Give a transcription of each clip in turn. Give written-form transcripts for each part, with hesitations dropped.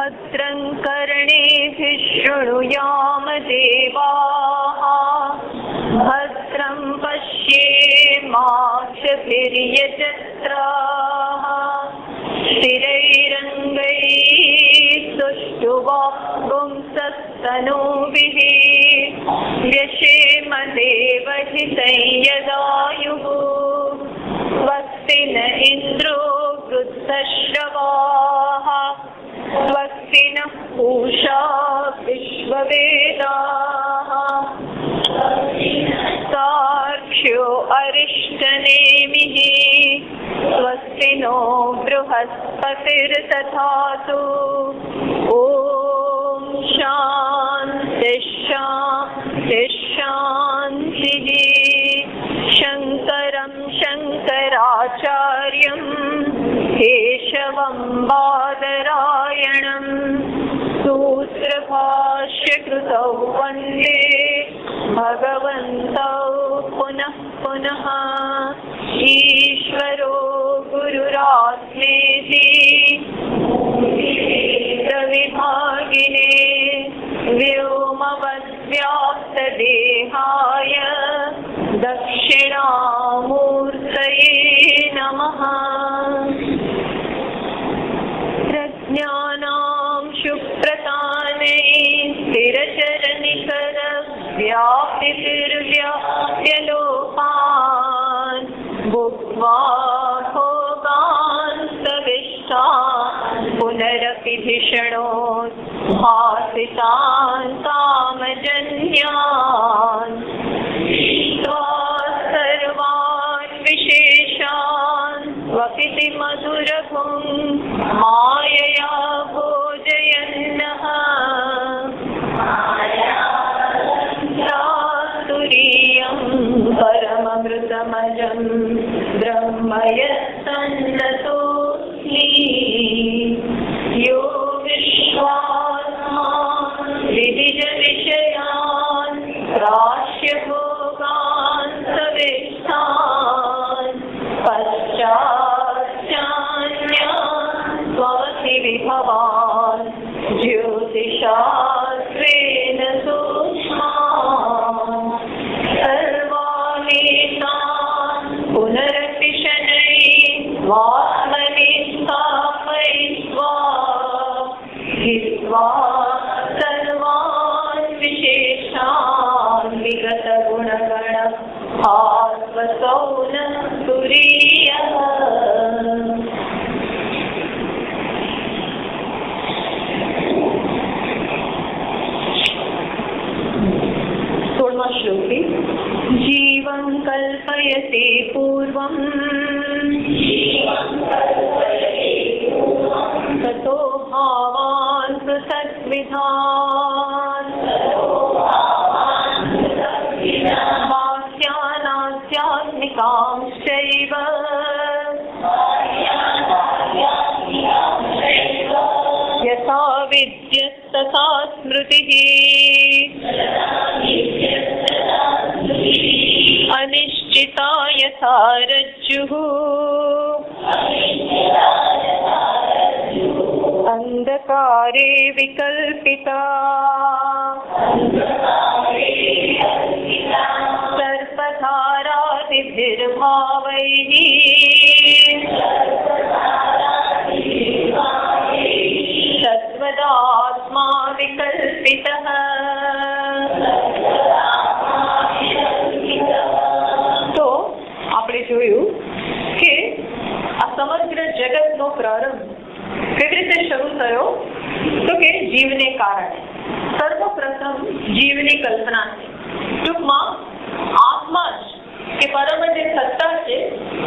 भद्रं कर्णेभिः शृणुयाम देवाः भद्रं पश्येमाक्षभिर्यजत्राः स्थिरैरङ्गैः सुष्ठुवागुंसस्तनूभिः व्यशेम देवहितं यदायुः स्वस्ति न इन्द्रो वृद्धश्रवाः स्वस्ति नः पूषा विश्ववेदाः सार्क्ष्यो अरिष्टनेमिः स्वस्ति नो बृहस्पतिर्दधातु ॐ शान्ति शान्ति शान्तिः। शङ्करं शङ्कराचार्यं केशवं बादरायणं सूत्रभाष्यकृतौ वन्दे भगवन्तौ पुनः पुनः। ईश्वरो गुरुरात्मेति प्रविभागिने व्योमवद्व्याप्तदेहाय दक्षिणामूर्तये नमः। प्रज्ञानां शुप्रतानै स्थिरचरनिकरव्याप्तिर्व्याप्य लोकान् भुक्त्वा भोगान् सविष्टान् पुनरपि धिषणोत् भासितान् कामजन्यान् सर्वान् विशेषान् स्वपिति मधुरभुं मायया भोजयन्नः तुरीयं परममृतमजं ब्रह्म यत्सन्नतोऽस्मि यो विश्वात्मा विदिजविषयान् प्राश्यभोगान् सवेष्टान् पश्चात्यान्यान् स्वमसि विभवान् ज्योतिषास्त्रेण सूक्ष्मान् सर्वाणीतान् पुनरपि शनैर्वात्मनि स्थापयित्वा हित्वा सर्वान् विशेषान् विगतगुणगण आत्मसौ न तुरीयः। श्लोकी जीवं कल्पयते पूर्वं ततो भावान् पृथग्विधान् बाह्यानाध्यात्मिकांश्चैव यथा विद्यस्तथा स्मृतिः अनिश्चिता यथा रज्जुः अंधकारे विकल्पिता सर्पधारादिभिर्भावैः तद्वदात्मा विकल्पितः। तो આપણે જોયું કે આ સમગ્ર જગતનો પ્રારંભ કેવી રીતે શરૂ થયો તો કે જીવને કારણે સર્વપ્રથમ જીવની કલ્પના છે। ટૂંકમાં આત્મા જ કે પરમ જે સત્તા છે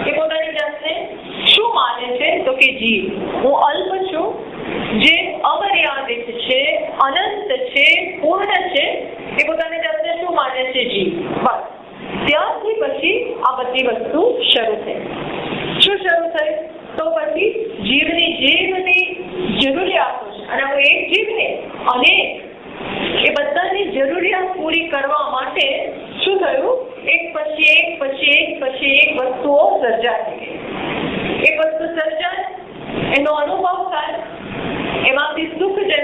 એ પોતાની જાતને શું માને છે તો કે જીવ હું અલ્પ છું જે અમર્યાદિત છે અનંત છે પૂર્ણ છે એ પોતાની જાતને શું માને છે જીવ। બસ ત્યારથી પછી આ બધી વસ્તુ શરૂ થઈ। શું શરૂ થઈ તો પછી જીવની જે બધી જરૂરિયાતો છે અને હું એક જીવ ને અનેક એ બધાની જરૂરિયાત પૂરી કરવા માટે શું થયું એક પછી એક પછી એક પછી એક વસ્તુઓ સર્જાતી ગઈ। એક વસ્તુ સર્જાય એનો અનુભવ થાય એમાંથી સુખ જે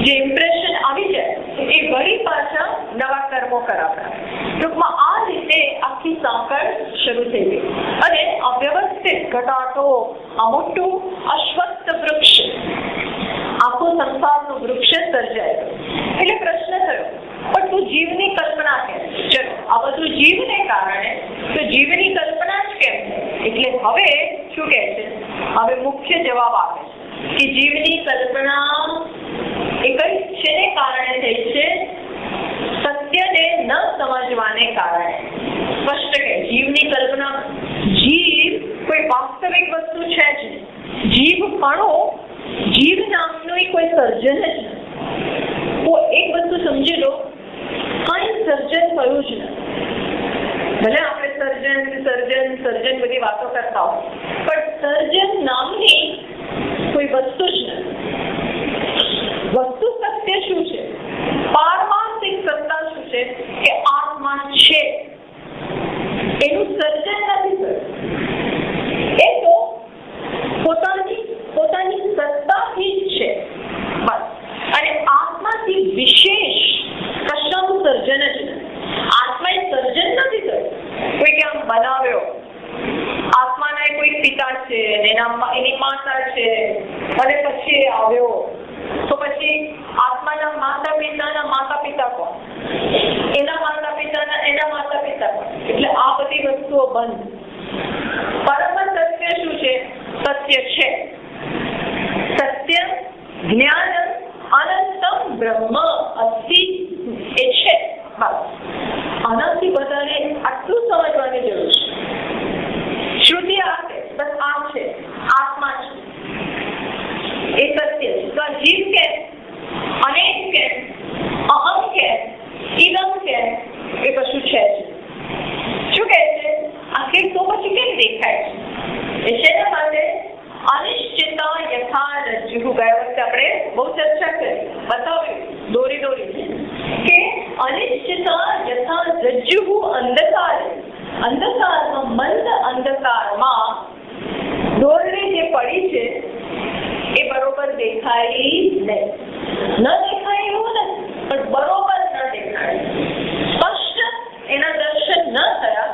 જે ઇમ્પ્રેશન આવી જાય એ વળી પાછા નવા કર્મો કરાવડા. ટૂંકમાં આ રીતે આખી સાંકળ શરૂ થઈ ગઈ અને અવ્યવસ્થિત ઘટાટો આ મોટું અશ્વત્થ વૃક્ષ, આખો સંસારનું વૃક્ષ સર્જાય. એટલે પ્રશ્ન થયો, પણ તું જીવની કલ્પના કેમ? ચલો, આ બધું જીવને કારણે, તો જીવની કલ્પના જ કેમ? એટલે હવે શું કહે છે? હવે મુખ્ય જવાબ આપે છે કે જીવની કલ્પના એ કઈ શેને કારણે થઈ છે? સત્યને ન સમજવાને કારણે. સ્પષ્ટ કહે, જીવની કલ્પના, જીવ કોઈ વાસ્તવિક વસ્તુ છે જ નહીં. જીવ પણો, જીવ નામનું કોઈ સર્જન જ નથી. તો એક વસ્તુ સમજી લો, કઈ સર્જન થયું જ નથી. ભલે આપણે સર્જન બધી વાતો કરતા હોય, પણ સર્જન નામની કોઈ વસ્તુ જ નથી. વસ્તુ સત્ય શું છે? પારમાર્થિક સત્તા શું છે? કે આત્મા છે, એનું સર્જન નથી થયું. એ તો પોતાની સત્તાથી જ છે બસ. અને આત્માથી વિશેષ કશાનું સર્જન જ નથી. આત્માએ સર્જન નથી થયું. કોઈ કે આમ બનાવ્યો, આત્માના કોઈ પિતા છે, એની માતા છે, અને પછી આવ્યો, તો પછી આત્માના માતા પિતા કોણ? એના માતા પિતા કોણ? એટલે આ બધી વસ્તુઓ બંધ. પરમ સત્ય શું છે? સત્ય છે. સત્ય જ્ઞાન અનંતમ બ્રહ્મ અસ્તિ, એ છે. બસ આનાથી બધાને આટલું સમજવાની જરૂર છે. શ્રુતિ આપે બસ આ છે, આત્મા છે, એ સત્ય છે. તો આ જીવ કેમ, અનેક કેમ, અહમ કેમ, ઇદમ કેમ, એ કશું છે જ. શું કહે છે? આખી તો પછી કેમ દેખાય છે? એ શેના માટે? અનિશ્ચિતા યથા રજ્જુ. ગયા વખતે આપણે બહુ ચર્ચા કરી, બતાવ્યું દોરી કે અનિશ્ચિતા યથા રજ્જુ અંધકાર. અંધકારમાં, મંદ અંધકારમાં દોરડી જે પડી છે એ બરોબર દેખાઈ નહીં. ન દેખાય એવું નથી, પણ બરોબર ન દેખાય, સ્પષ્ટ એના દર્શન ન થયા.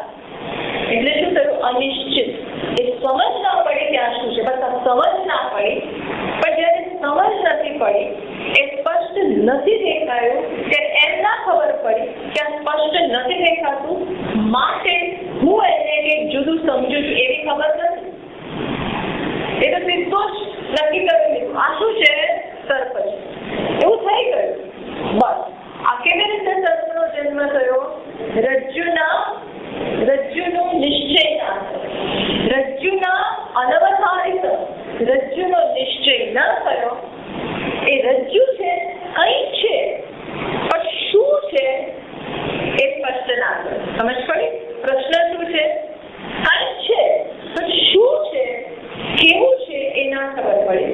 એટલે શું થયું? અનિશ્ચિત. એ સમજ ના પડી ત્યાં શું છે, બસ સમજ ના પડી. પણ જયારે સમજ નથી પડી, એ સ્પષ્ટ નથી દેખાયું, ત્યારે એમ ના ખબર પડી કે આ સ્પષ્ટ નથી દેખાતું, માટે હું એને કંઈક જુદું સમજુ છું એવી ખબર નથી. એ તો સીધો જ નક્કી કરી લીધું આ શું છે? સર્પ છે. એવું થઈ ગયું. બસ આ કેવી રીતે સર્પનો જન્મ થયો? રજ્જુનો નિશ્ચય ના થયો, રજ્જુના અનવધારિત, રજ્જુનો નિશ્ચય ન થયો. એ રજ્જુ છે, કંઈ છે, પણ શું છે એ સ્પષ્ટ ના થયો. સમજ પડી? પ્રશ્ન શું છે? કંઈ છે, પણ શું છે, કેવું છે એ ના ખબર પડી.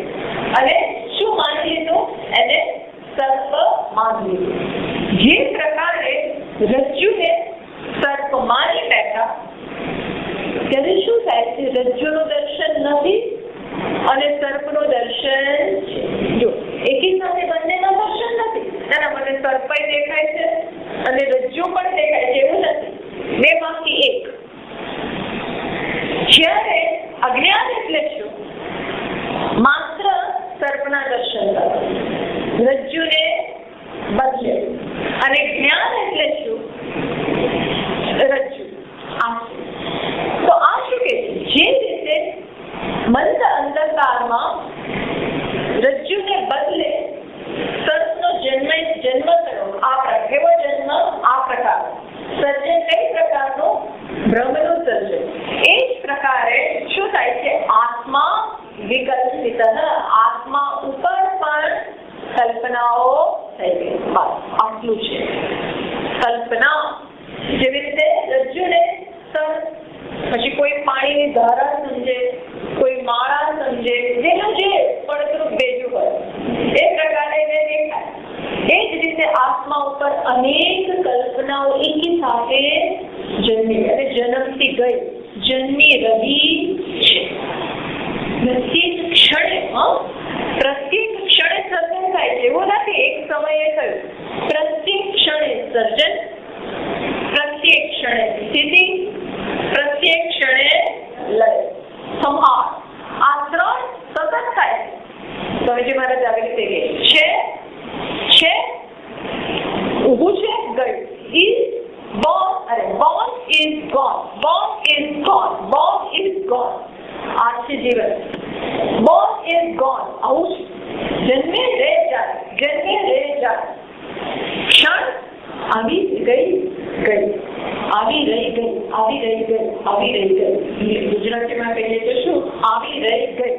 અને શું માની લીધું? એને સર્પ માની લીધું. જે પ્રકારે રજ્જુને સર્પ માની બેઠા, ત્યારે શું થાય છે? રજ્જુનું દર્શન નથી અને સર્પનું દર્શન છે. જો એકી સાથે બંનેના દર્શન નથી. ના, મને સર્પ દેખાય છે અને રજ્જુ પણ દેખાય છે એવું નથી. બે માંથી એક. જ્યારે અજ્ઞાન એટલે શું? માત્ર સર્પના દર્શન કરવા, રજ્જુને બદલે. અને જ્ઞાન એટલે શું? રજ્જુ. તો આ શું કે છે? જે રીતે મંદ અંધકારમાં રજ્જુને બદલે સર્પનો જન્મ થયો. આ કેવો જન્મ? આ પ્રકાર. સર્જન કઈ પ્રકારનું? બ્રહ્મનું સર્જન. એ જ પ્રકારે શું થાય છે? આત્મા વિકલ્પિત. આત્મા ઉપર પણ કલ્પનાઓ થઈ ગઈ. બસ આટલું છે. કલ્પના જેવી રીતે રજ્જુને સર્પ, પછી કોઈ પાણીની ધારા સમજે, કોઈ માળા સમજે, જેનું જે પડતરૂપ બેજું હોય એ પ્રકારે એને દેખાય. એ જ રીતે આત્મા ઉપર અનેક કલ્પનાઓ એકી સાથે જન્મી અને જન્મતી ગઈ, જન્મી રહી છે. પ્રત્યેક ક્ષણે સર્જન થાય એવું નથી એક સમયે થયું. પ્રત્યેક ક્ષણે સર્જન, પ્રત્યેક ક્ષણે સ્થિતિ, પ્રત્યેક ક્ષણે લય, સંહાર. આ ત્રણ સતત થાય. સ્વામીજી મહારાજ આવી રીતે કહે છે ઊભું છે ગયું. Is born, born is gone, born is gone, born is gone. આ છે જીવન. born is gone. આવું જન્મે રે જાય, જન્મે રે જાય. ક્ષણ આવી ગઈ, આવી રહી ગઈ, આવી રહી ગઈ, આવી રહી ગઈ. ગુજરાતીમાં કહીએ તો શું? આવી રહી ગઈ.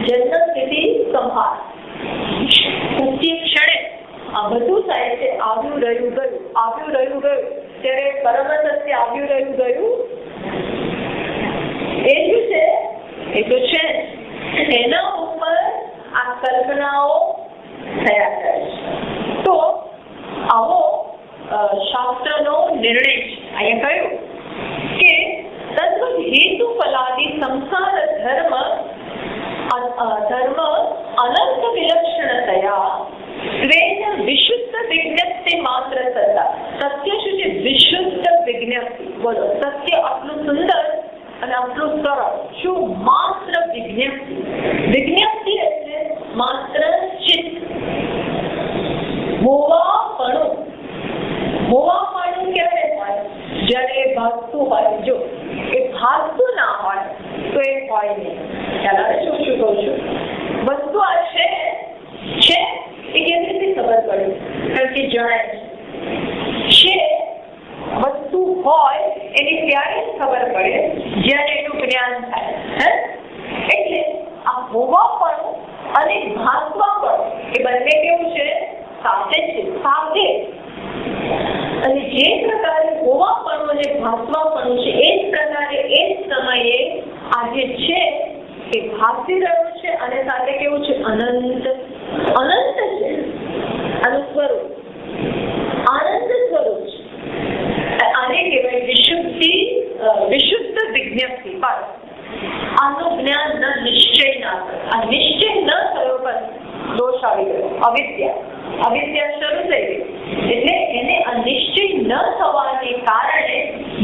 જન્મ, સ્થિતિ, સંહાર. પ્રત્યેક ક્ષણે આ બધું થાય છે. આવ્યું રહ્યું ગયું, આવ્યું રહ્યું ગયું. ત્યારે પરમ સત્ય આવ્યું રહ્યું ગયું એ શું છે? એ તો છે એના ઉપર આ કલ્પનાઓ થયા કરે છે. તો આવો શાસ્ત્રનો નિર્ણય છે. અહીંયા કહ્યું કે તત્વ હેતુ ફલાદી સંસાર ધર્મ અનંત વિલક્ષણતયા સ્વેન વિશુદ્ધ વિજ્ઞપ્તિ માત્ર થતા. સત્ય શું છે? વિશુદ્ધ વિજ્ઞપ્તિ. બોલો, સત્ય આટલું સુંદર અને આટલું સરળ. શું? માત્ર વિજ્ઞપ્તિ. વિજ્ઞપ્તિ એટલે માત્ર ચિત્ત. હોવાપણું ક્યારે હોય? જ્યારે એ ભાગતું હોય. જો એ ભાગતું ના હોય તો એ હોય નહીં. ખ્યાલ આવે શું કહું છું? વસ્તુ આ છે એ કેવી રીતે ખબર પડે? કારણ કે જણાય છે. વસ્તુ હોય એની ત્યારે જ ખબર પડે જ્યારે એનું જ્ઞાન થાય. એટલે આ હોવાપણું અને ભાગવાપણું એ બંને કેવું છે? સાથે છે, સાથે. અને જે પ્રકારે હોવાપણું અને ભાગવાપણું છે એ જ પ્રકારે એ જ સમયે આ જે છે એ ભાસી રહ્યું છે અને સાથે કેવું છે? અનંત. અનંત છે આનું સ્વરૂપ, આનંદ સ્વરૂપ છે. આને કહેવાય વિશુદ્ધ વિજ્ઞપ્તિ. પણ આનું જ્ઞાન ન નિશ્ચય ના થયો. આ નિશ્ચય ન થયો પણ દોષ આવી ગયો. અવિદ્યા શરૂ થઈ ગઈ. એટલે એને અનિશ્ચય ન થવાને કારણે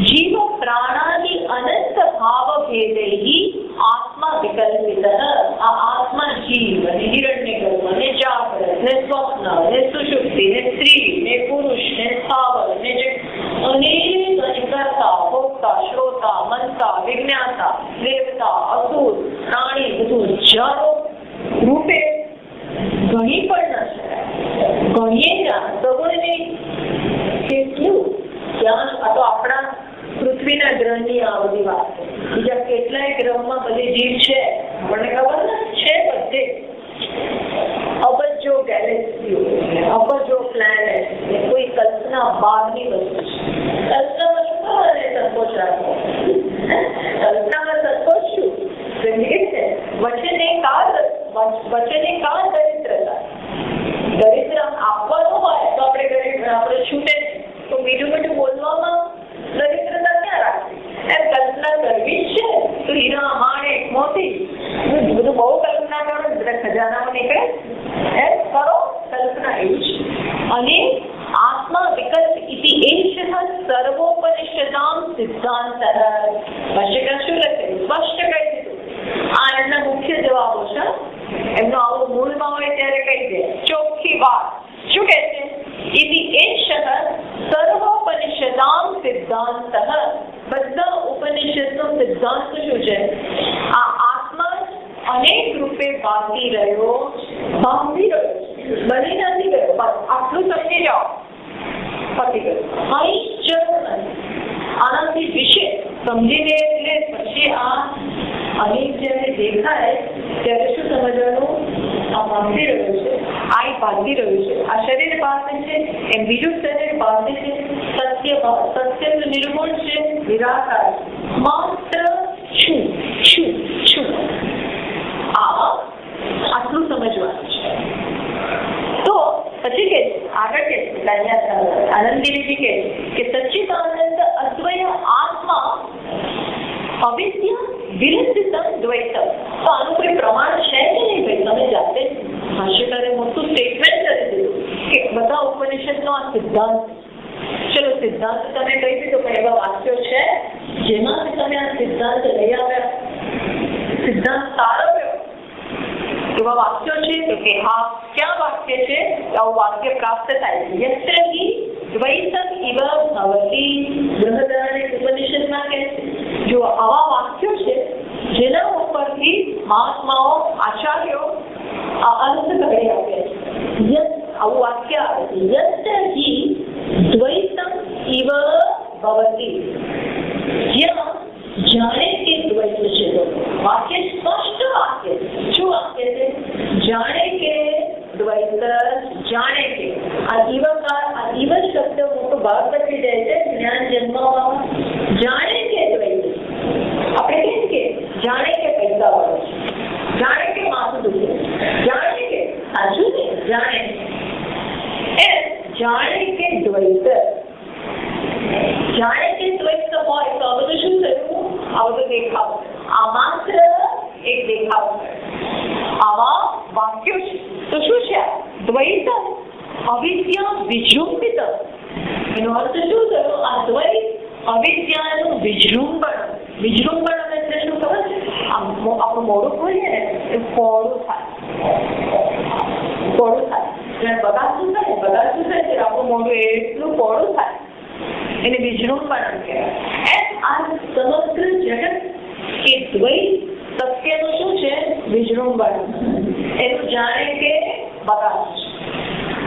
જીવ પ્રાણાદિ અનંત ભાવ ભેદૈ આત્મા વિકલ્પિત. આ આત્મા જીવ અને હિરણ્યગર્ભ ને જાગ્રત ને સ્વપ્ન ને સુષુપ્તિ ને સ્ત્રી ને પુરુષ ને સ્થાવર ને જે અનેક કરતા, ભોગતા, શ્રોતા, મનતા, વિજ્ઞાતા, દેવતા, અસુર, પ્રાણી બધું હજારો રૂપે ગણી પણ ન શકાય. ગણીએ ના સગુણને કેટલું જ્ઞાન. આ તો આપણા પૃથ્વીના ગ્રહની આ બધી વાત. બીજા કેટલાય ગ્રહમાં બધી જીવ છે આપણને ખબર નથી છે. બધે અબજો ગેલેક્સીઓ, અબજો પ્લેનેટ, કોઈ કલ્પના બહારની વસ્તુ છે. કલ્પનામાં શું સંકોચ રાખવો? કલ્પનામાં સંકોચ શું? વચને કા દરિદ્રતા. દરિદ્ર આપવાનું હોય તો આપણે ગરીબ આપણે છૂટે. તો બીજું બધું બોલવામાં દરિદ્રતા ક્યાં રાખવી? એમ કલ્પના કરવી છે તો હીરા, માણેક, મોતી બધું બહુ કલ્પના કરો, બધા ખજાનાઓ નીકળે. એમ કરો કલ્પના. એવું છે. અને આત્મા વિકલ્પ ઇતિ એષઃ સર્વોપનિષદામ સિદ્ધાંત. ભાષ્યકાર શું લખે? સ્પષ્ટ કહી દીધું. આ એમના મુખ્ય જવાબો છે. એમનો આવું મૂળમાં હોય ત્યારે કહી દે ચોખ્ખી વાત. શું કહે છે? ઇતિ એષઃ સર્વોપનિષદામ સિદ્ધાંત. બધા ઉપનિષદનો સિદ્ધાંત શું છે? આ આત્મા અનેક રૂપે ભાંગી રહ્યો છે. બની નથી ગયો. બસ આટલું સમજી જાઓ. પતી ગયું. અહીં જરૂર નથી. આનાથી વિશેષ સમજીને એટલે પછી આ અનેક જયારે દેખાય ત્યારે શું સમજવાનું? આ ભાંગી રહ્યું છે, આ ભાંગી રહ્યું છે, આ શરીર પાસે છે, એમ બીજું શરીર પાસે છે. સત્ય નિર્ગુણ છે, નિરાકાર છે. માત્ર છું. આટલું સમજવાનું છે. તો પછી કે આગળ કે આનંદીજી કે સચ્ચિદાનંદ અદ્વય આત્મા અવિદ્યા વિરુદ્ધ દ્વૈત. તો આનું કોઈ પ્રમાણ છે કે નહીં ભાઈ? તમે જાતે ભાષ્યકારે મોટું સ્ટેટમેન્ટ કરી દીધું કે બધા ઉપનિષદનો આ સિદ્ધાંત. ચલો સિદ્ધાંત તમે કહી દીધો, પણ એવા વાક્યો છે જેમાંથી તમે આ સિદ્ધાંત લઈ આવ્યા, સિદ્ધાંત તારવ્યો, એવા વાક્યો છે? તો કે હા. ક્યાં વાક્ય છે? આવું વાક્ય પ્રાપ્ત થાય છે. યત્ર હિ દ્વૈતમ ઇવ ભવતી, બૃહદારણ્યક ઉપનિષદમાં કહે છે. જો આવા વાક્યો છે જેના ઉપરથી મહાત્માઓ, આચાર્યો આ અર્થ કરી આપે છે. આવું વાક્ય આવે છે, યત્ર હિ દ્વૈતમ ઇવ ભવતી, જ્યાં જાણે કે દ્વૈત છે. વાક્ય સ્પષ્ટ વાક્ય. શું વાક્ય છે? જાણે કે દ્વૈત, જાણે કે. આ ઇવ શબ્દ મોટો ભાગ બની જાય છે જ્ઞાન જન્મવામાં. જાણે કે દ્વૈત, આપણે કેમ કે જાણે કે પૈસા વાળો છે, જાણે કે માથું દુખે, જાણે કે સાચું ને, જાણે જાણે કે દ્વૈત. જાણે કે દ્વૈત હોય તો આ બધું શું થયું? આ બધું દેખાવ. આ માત્ર એક દેખાવ. આવા વાક્યો છે તો શું છે? દ્વૈત અવિદ્યા વિજૃંભિત. એનો અર્થ શું થયો? આ દ્વૈત અવિદ્યાનું વિજૃંભણ. વિજૃંભણ એટલે શું ખબર છે? આપણું મોડું ખોલીએ ને એ પહોળું થાય, પહોળું થાય. બગાડતું થાય, બગાડતું થાય ત્યારે આપણું મોઢું એટલું પહોળું થાય, એને વિજૃંભણ કહેવાય. આ સમગ્ર જગત એ દ્વૈત સત્યનું શું છે? વિજૃંભણ. એનું જાણે કે બગાડ છે.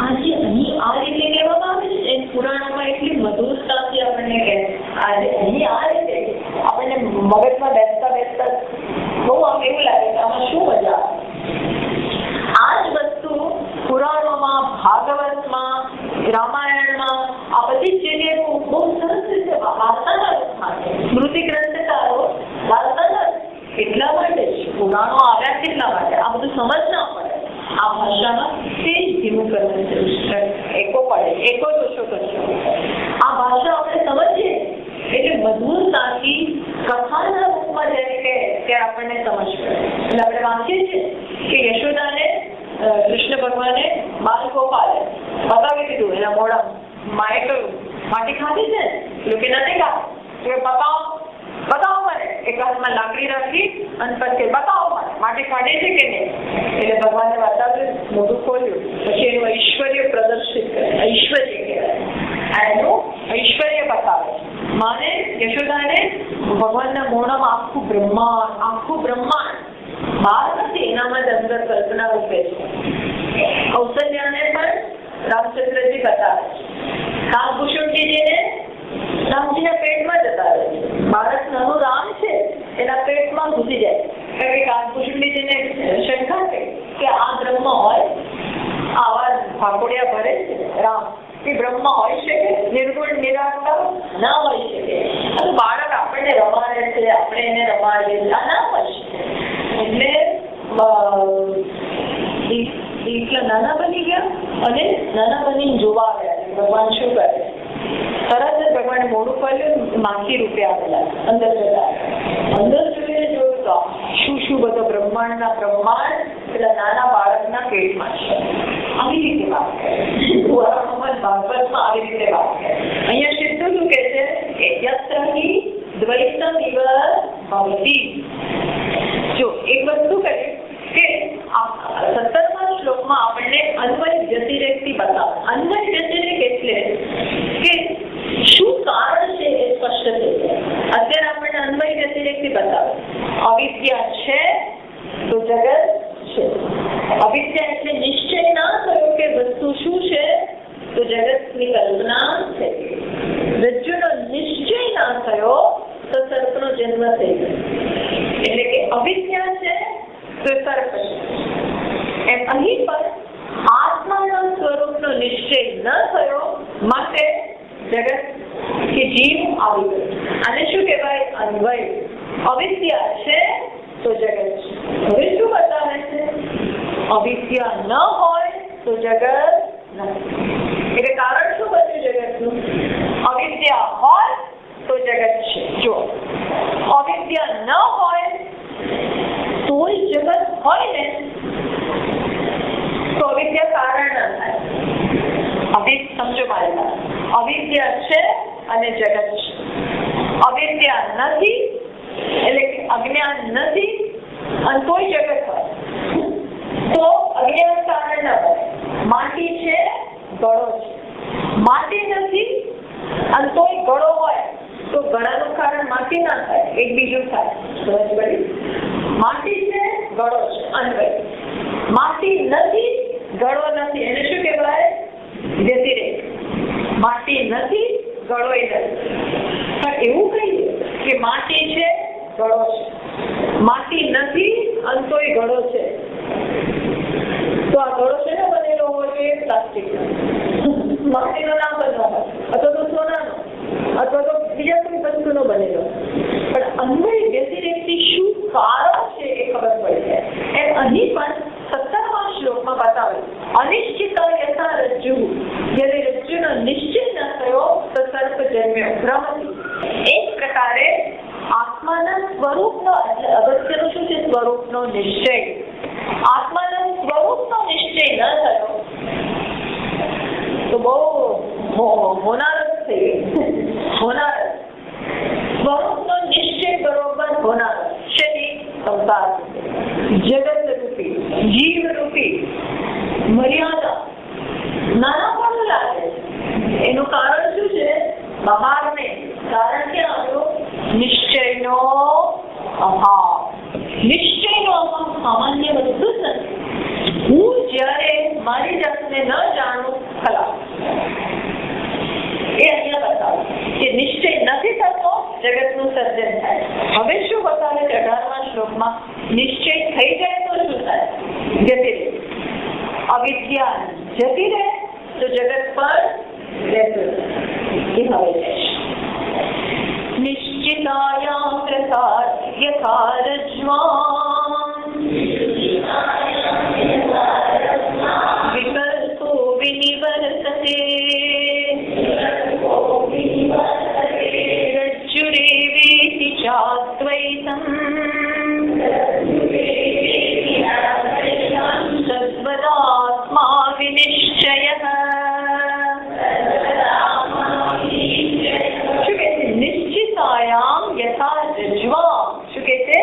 આજે અહીં આ રીતે કહેવામાં આવે છે, એ પુરાણોમાં એટલી મધુરતાથી આપણને કહે. આજે અહીં આ રીતે આપણને મગજમાં બેસતા બેસતા બહુ આમ એવું લાગે કે આમાં શું મજા આવે. આ જ વસ્તુ પુરાણોમાં, ભાગવતમાં, રામાયણમાં, આ બધી જ જગ્યાએ બહુ સરસ રીતે વાર્તાના રૂપમાં છે. સ્મૃતિ ગ્રંથકારો વાર્તાના એટલા માટે જ પુરાણો આવ્યા, કેટલા માટે આ બધું સમજ ના પડે. આ ભાષામાં તે જ ધીમું કરવું છે, એકો પડે, એકો જ ઓછો કરશો. આ ભાષા આપણે સમજીએ એટલે મધુરતાથી કથાના રૂપમાં જ્યારે કે ત્યારે આપણને સમજ પડે. એટલે આપણે વાંચીએ છીએ કે યશોદાને કૃષ્ણ ભગવાને બાલગોપાલે બતાવી દીધું એના મોડા. માએ કહ્યું માટી ખાધી છે? લોકો નથી ખાધી. બતાવો બતાવો મને. એક હાથમાં લાકડી રાખી અને પછી બતાવો મને માટી કાઢી છે કે નહીં. એટલે ભગવાને બતાવ્યું, મોઢું ખોલ્યું, પછી એનું ઐશ્વર્ય પ્રદર્શિત કરે. ઐશ્વર્ય કહેવાય, એનું ઐશ્વર્ય બતાવે. માને યશોદાને ભગવાનના મોઢામાં આખું બ્રહ્માંડ બહાર નથી, એનામાં જ અંદર કલ્પના રૂપે છે. કૌશલ્યાને પણ રામચંદ્રજી બતાવે છે. કાકભૂષણજીને રામજીના પેટમાં જતા રહે છે. બાળક નાનું રામ છે એના પેટમાં ઘૂસી જાય. કારણ કે કાકભૂષણજીને શંકા છે કે આ બ્રહ્મ હોય, આવા ફાકોડિયા ભરે છે રામ, એ બ્રહ્મ હોય શકે? નિર્ગુણ નિરાકાર ના હોય શકે. આ બાળક આપણને રમાડે છે, આપણે એને રમાડીએ છીએ, આ ના હોય શકે. એટલે એટલા નાના બની ગયા અને નાના બનીને જોવા આવ્યા છે ભગવાન શું કરે. તરત જ ભગવાને મોડું ખોલ્યું, માખી રૂપે આવેલા અંદર જતા. અંદર જોઈને જોયું તો શું બધો બ્રહ્માંડના બ્રહ્માંડ પેલા નાના બાળકના પેટમાં છે. આવી રીતે વાત કરે ભાગવતમાં, આવી રીતે વાત કરે. અહીંયા સિદ્ધ શું કે છે કે યત્ર હિ દ્વૈતમ ઇવ ભવતી. જો એક વસ્તુ કહે કે 17મા શ્લોકમાં આપણને અન્વય વ્યતિરેકથી બતાવે. અન્વય વ્યતિરેક એટલે કે શું કારણ છે એ સ્પષ્ટ થઈ જાય. અત્યારે આપણને અન્વય વ્યતિરેકથી બતાવે. અવિદ્યા છે તો જગત છે. અવિદ્યા એટલે નિશ્ચય ના થયો કે વસ્તુ શું છે તો જગતની કલ્પના થઈ. રજ્જુનો નિશ્ચય ના થયો તો સર્પનો જન્મ થઈ ગયો. એટલે કે અવિદ્યા છે તો સર્પ છે. એમ અહીં પણ આત્માના સ્વરૂપનો નિશ્ચય ન થયો માટે જગત કે જીવ આવી ગયો. આને શું કહેવાય? અન્વય. અવિદ્યા છે તો જગત છે. હવે શું બતાવે છે? અવિદ્યા ન હોય તો જગત નથી. એટલે કારણ શું બન્યું જગતનું? અવિદ્યા હોય તો જગત છે. જો અવિદ્યા ન હોય તોય જગત હોય ને, તો અવિદ્યા કારણ ના થાય. હવે સમજો મારી વાત. અવિદ્યા છે અને જગત છે. અવિદ્યા નથી એટલે કે અજ્ઞાન નથી અને તોય જગત હોય તો અજ્ઞાન કારણ ના બને. માટી છે, ગળો છે. માટી નથી અને તોય ગળો હોય તો ગળાનું કારણ માટી ના થાય, એક બીજું થાય. સમજ પડી? માટી છે, ગળો છે, અન્વય. માટી નથી, ગળો નથી, એને શું કહેવાય? વ્યતિરેક. માટી નથી, ગળો નથી. પણ એવું કહીએ કે માટી છે, ગળો છે. માટી નથી અને તોય ગળો છે. તો આ ગળો છે ને બનેલો હોય છે પ્લાસ્ટિક, માટીનો ના બનવાનો હોય, અથવા તો સોનાનો, અથવા તો બીજા કોઈ વસ્તુનો બનેલો. પણ અન્વય વ્યતિરેકથી શું કારણ છે એ ખબર પડી જાય. એમ અહીં પણ 17મા શ્લોકમાં બતાવે અનિશ્ચિત યથા રજ્જુ. જ્યારે રજ્જુનો નિશ્ચય ન થયો તો સર્પ જન્મ્યો ભ્રમથી. એક પ્રકારે આત્માના સ્વરૂપનો અગત્યનું શું છે? સ્વરૂપનો નિશ્ચય. આત્માના સ્વરૂપનો નિશ્ચય ન થયો તો બહુ હોનારત થઈ ગઈ. હોનારત. સ્વરૂપનો નિશ્ચય બરોબર હોનારત. શેની? સંસાર, જગત રૂપી, જીવ રૂપી મર્યાદા નાના પણ લાગે. એનું કારણ શું છે? બહાર નહીં. કારણ કે આવ્યો નિશ્ચયનો અભાવ. નિશ્ચયનો અભાવ સામાન્ય વસ્તુ જ નથી. હું જ્યારે મારી જાતને ન જાણું ખલાસ. એ અહીંયા બતાવે કે નિશ્ચય નથી થતો, જગતનું સર્જન થાય. હવે શું બતાવે છે 18મા શ્લોકમાં? નિશ્ચય થઈ જાય તો શું થાય? જતી રહે. અવિદ્યા જતી રહે તો જગત પર રહેતું. એ હવે નિશ્ચિતાયામ પ્રસાદ યથા રજ્વામ વિકલ્પો વિનિવર્તતે રજ્જુરેવેતિ ચાદ્વૈતમ સદ્વદાત્મા વિનિશ્ચયઃ. નિશ્ચિતાયામ યથા રજ્વામ. શું કહે છે?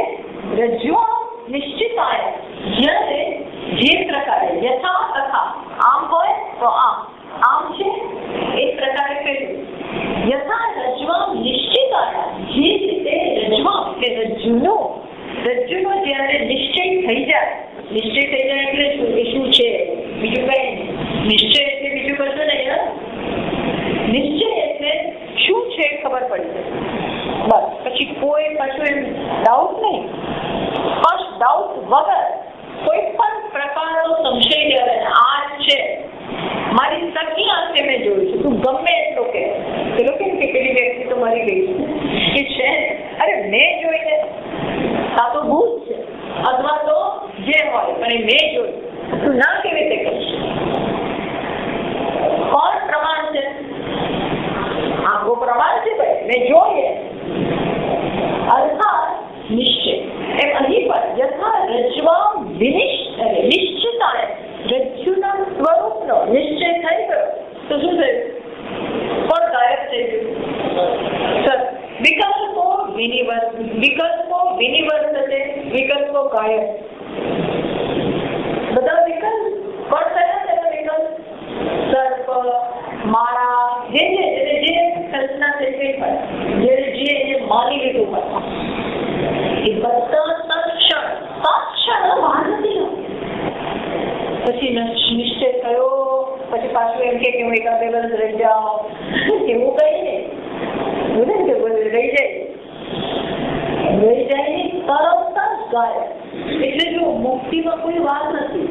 રજ્વામ નિશ્ચિતાયામ. જ્યારે જે પ્રકારે યથા તથા, આમ હોય તો આમ, આમ છે એ પ્રકારે પેલું. યથા રજ્વામ નિશ્ચિતાયામ. જે રીતે રજ્વામ એટલે રજ્જુનો જ્યારે નિશ્ચય થઈ જાય. નિશ્ચય થઈ જાય એટલે શું? એ શું છે? બીજું કઈ નિશ્ચય એટલે બીજું કશું નહીં. નિશ્ચય એટલે શું છે ખબર પડી જાય. બસ પછી કોઈ પાછું એમ ડાઉટ નહીં. ફર્સ્ટ ડાઉટ વગર કોઈ પણ પ્રકારનો સંશય લેવે. આ છે મારી સખી આંખે મેં જોયું છે. તું ગમે એટલો કે પેલો કેમ કે પેલી વ્યક્તિ તો મરી ગઈ એ છે. અરે મેં જોઈને આ તો ભૂત છે અથવા તો જે હોય પણ એ મેં જોયું. તું ના કેવી રીતે કહીશ? કોણ પ્રમાણ છે? આંખો પ્રમાણ છે ભાઈ, મેં જોઈએ. અર્થાત નિશ્ચય. એમ અહીં પણ યથા રજ્વામ નિશ્ચિતાય. રજ્જુના સ્વરૂપનો નિશ્ચય થઈ ગયો તો શું થયું? પણ ગાયબ થઈ ગયું. વિકલ્પો વિનિવર્તતે. વિકલ્પો ગાયબ. બધા વિકલ્પ પણ થયા. વિકલ્પ સર્પ, માળા, જે કલ્પના થઈ ગઈ હોય, જે એને માની લીધું હોય, એ બધા તત્ક્ષણ બહાર નથી. પછી નિશ્ચય થયો પછી પાછું એમ કે હું એકાદ વર્ષ રહી જાઉં એવું કઈ નહીં. રહી જાય તરત જ ગાયબ. એટલે જો મુક્તિમાં કોઈ વાત નથી.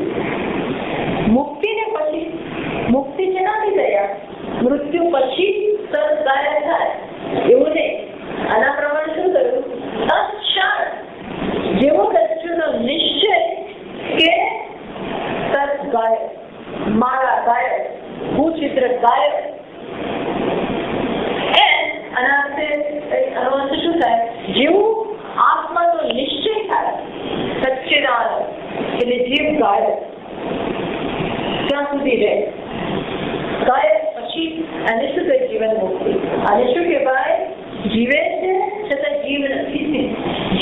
મુક્તિને પછી મુક્તિ શેનાથી થયા? મૃત્યુ પછી તરત ગાયબ થાય એવું નહીં. આના પ્રમાણે શું થયું? તત્ક્ષણ જેવો રજ્જુનો નિશ્ચય કે તરત ગાયબ, માળા ગાયબ, ભૂચિત્ર ગાયબ. આનો અર્થ શું થાય? જેવું આત્માનો નિશ્ચય થાય સચ્ચિદાનંદ એટલે જીવ ગાયબ. જાય. ગાયબ પછી આને શું કહે? જીવન મુક્તિ. આને શું કહેવાય? જીવે છે છતાં જીવ નથી,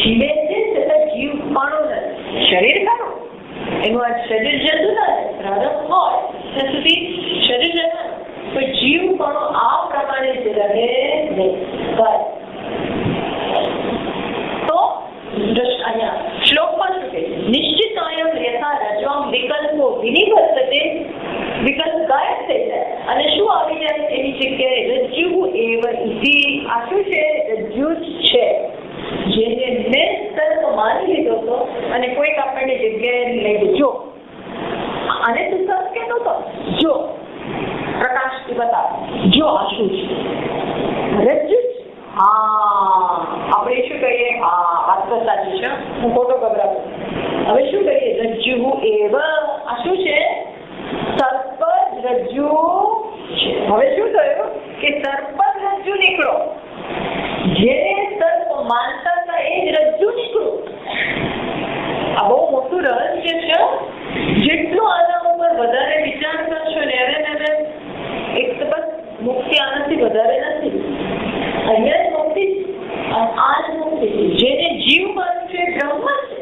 જીવે છે છતાં જીવ પાણો નથી. શરીર ખરું, એનું આ શરીર જતું ના પ્રારંભ હોય ત્યાં સુધી શરીર જતું, પણ જીવ પાણો આ પ્રમાણે જ રહે નહીં. તો અહીંયા શ્લોકમાં શું કહે? નિશ્ચિતાયમ યથા રજ્વામ વિકલ્પો વિનિવર્તતે. વિકલ્પ ગાયબ થઈ જાય અને શું આવી જાય? એની જગ્યાએ રજ્જુ એવ ઇતિ. આ શું છે? રજ્જુ છે, જેને મેં સર્પ માની લીધો હતો અને કોઈક આપણને જગ્યાએ લઈ જો, અને તું સર્પ કહેતો હતો, જો પ્રકાશથી બતાવ, જો આ શું છે? રજ્જુ. હા, આપણે શું કહીએ? હા, વાત તો સાચી છે, હું ખોટો ગભરાતો. હવે શું કહીએ? રજ્જુ એવ. આ શું છે? સર્પ જ રજ્જુ છે. હવે શું થયું કે સર્પ જ રજ્જુ નીકળો, જેને સર્પ માનતા હતા એ જ રજ્જુ નીકળો. આ બહુ મોટું રહસ્ય છે. જેટલું આના ઉપર વધારે વિચાર કરશો ને હવે એક તો બસ મુક્તિ આનાથી વધારે નથી. અહીંયા જ મુક્તિ, આ જ મુક્તિ. જેને જીવ માનવું છે બ્રહ્મ છે,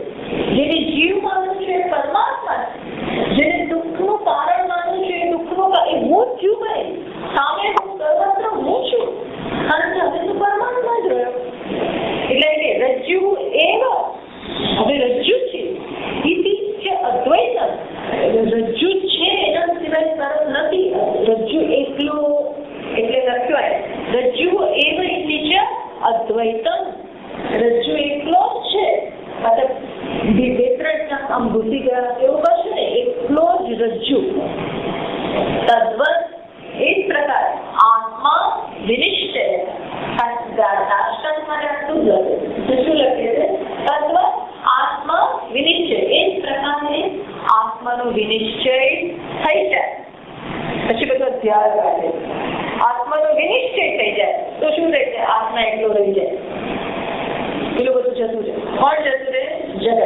જેને જીવ માનવું છે પરમાત્મા છે, જેને દુઃખનું કારણ માનવું છે દુઃખનું એ હું જ છું. ભાઈ સામે હું સર્વત્ર હું છું, કારણ કે હવે તો પરમાત્મા જ રહ્યો. એટલે કે રજ્જુ એવ. હવે રજ્જુ છે ઇતિ છે અદ્વૈત. રજ્જુ છે એના સિવાય સર્વ નથી. રજ્જુ એકલો એટલે લખ્યો રજ્જુ એવ ઇતિ છે અદ્વૈતમ. રજ્જુ એકલો જ છે, મતલબ બે ત્રણ આમ ઘૂસી ગયા એવું કશું ને, એકલો જ રજ્જુ. તદ્વત એ જ પ્રકાર આત્મા વિનિશ્ચય. શું લખે છે? તદ્વત આત્મા વિનિશ્ચય. એ જ પ્રકારે આત્માનો વિનિશ્ચય થઈ જાય. પછી બધો ધ્યાન રાખે. આત્માનો વિનિશ્ચય થઈ જાય તો શું થઈ જાય? આત્મા એકલો રહી જાય. પેલું બધું જતું રહે. કોણ જતું રહે? જગત.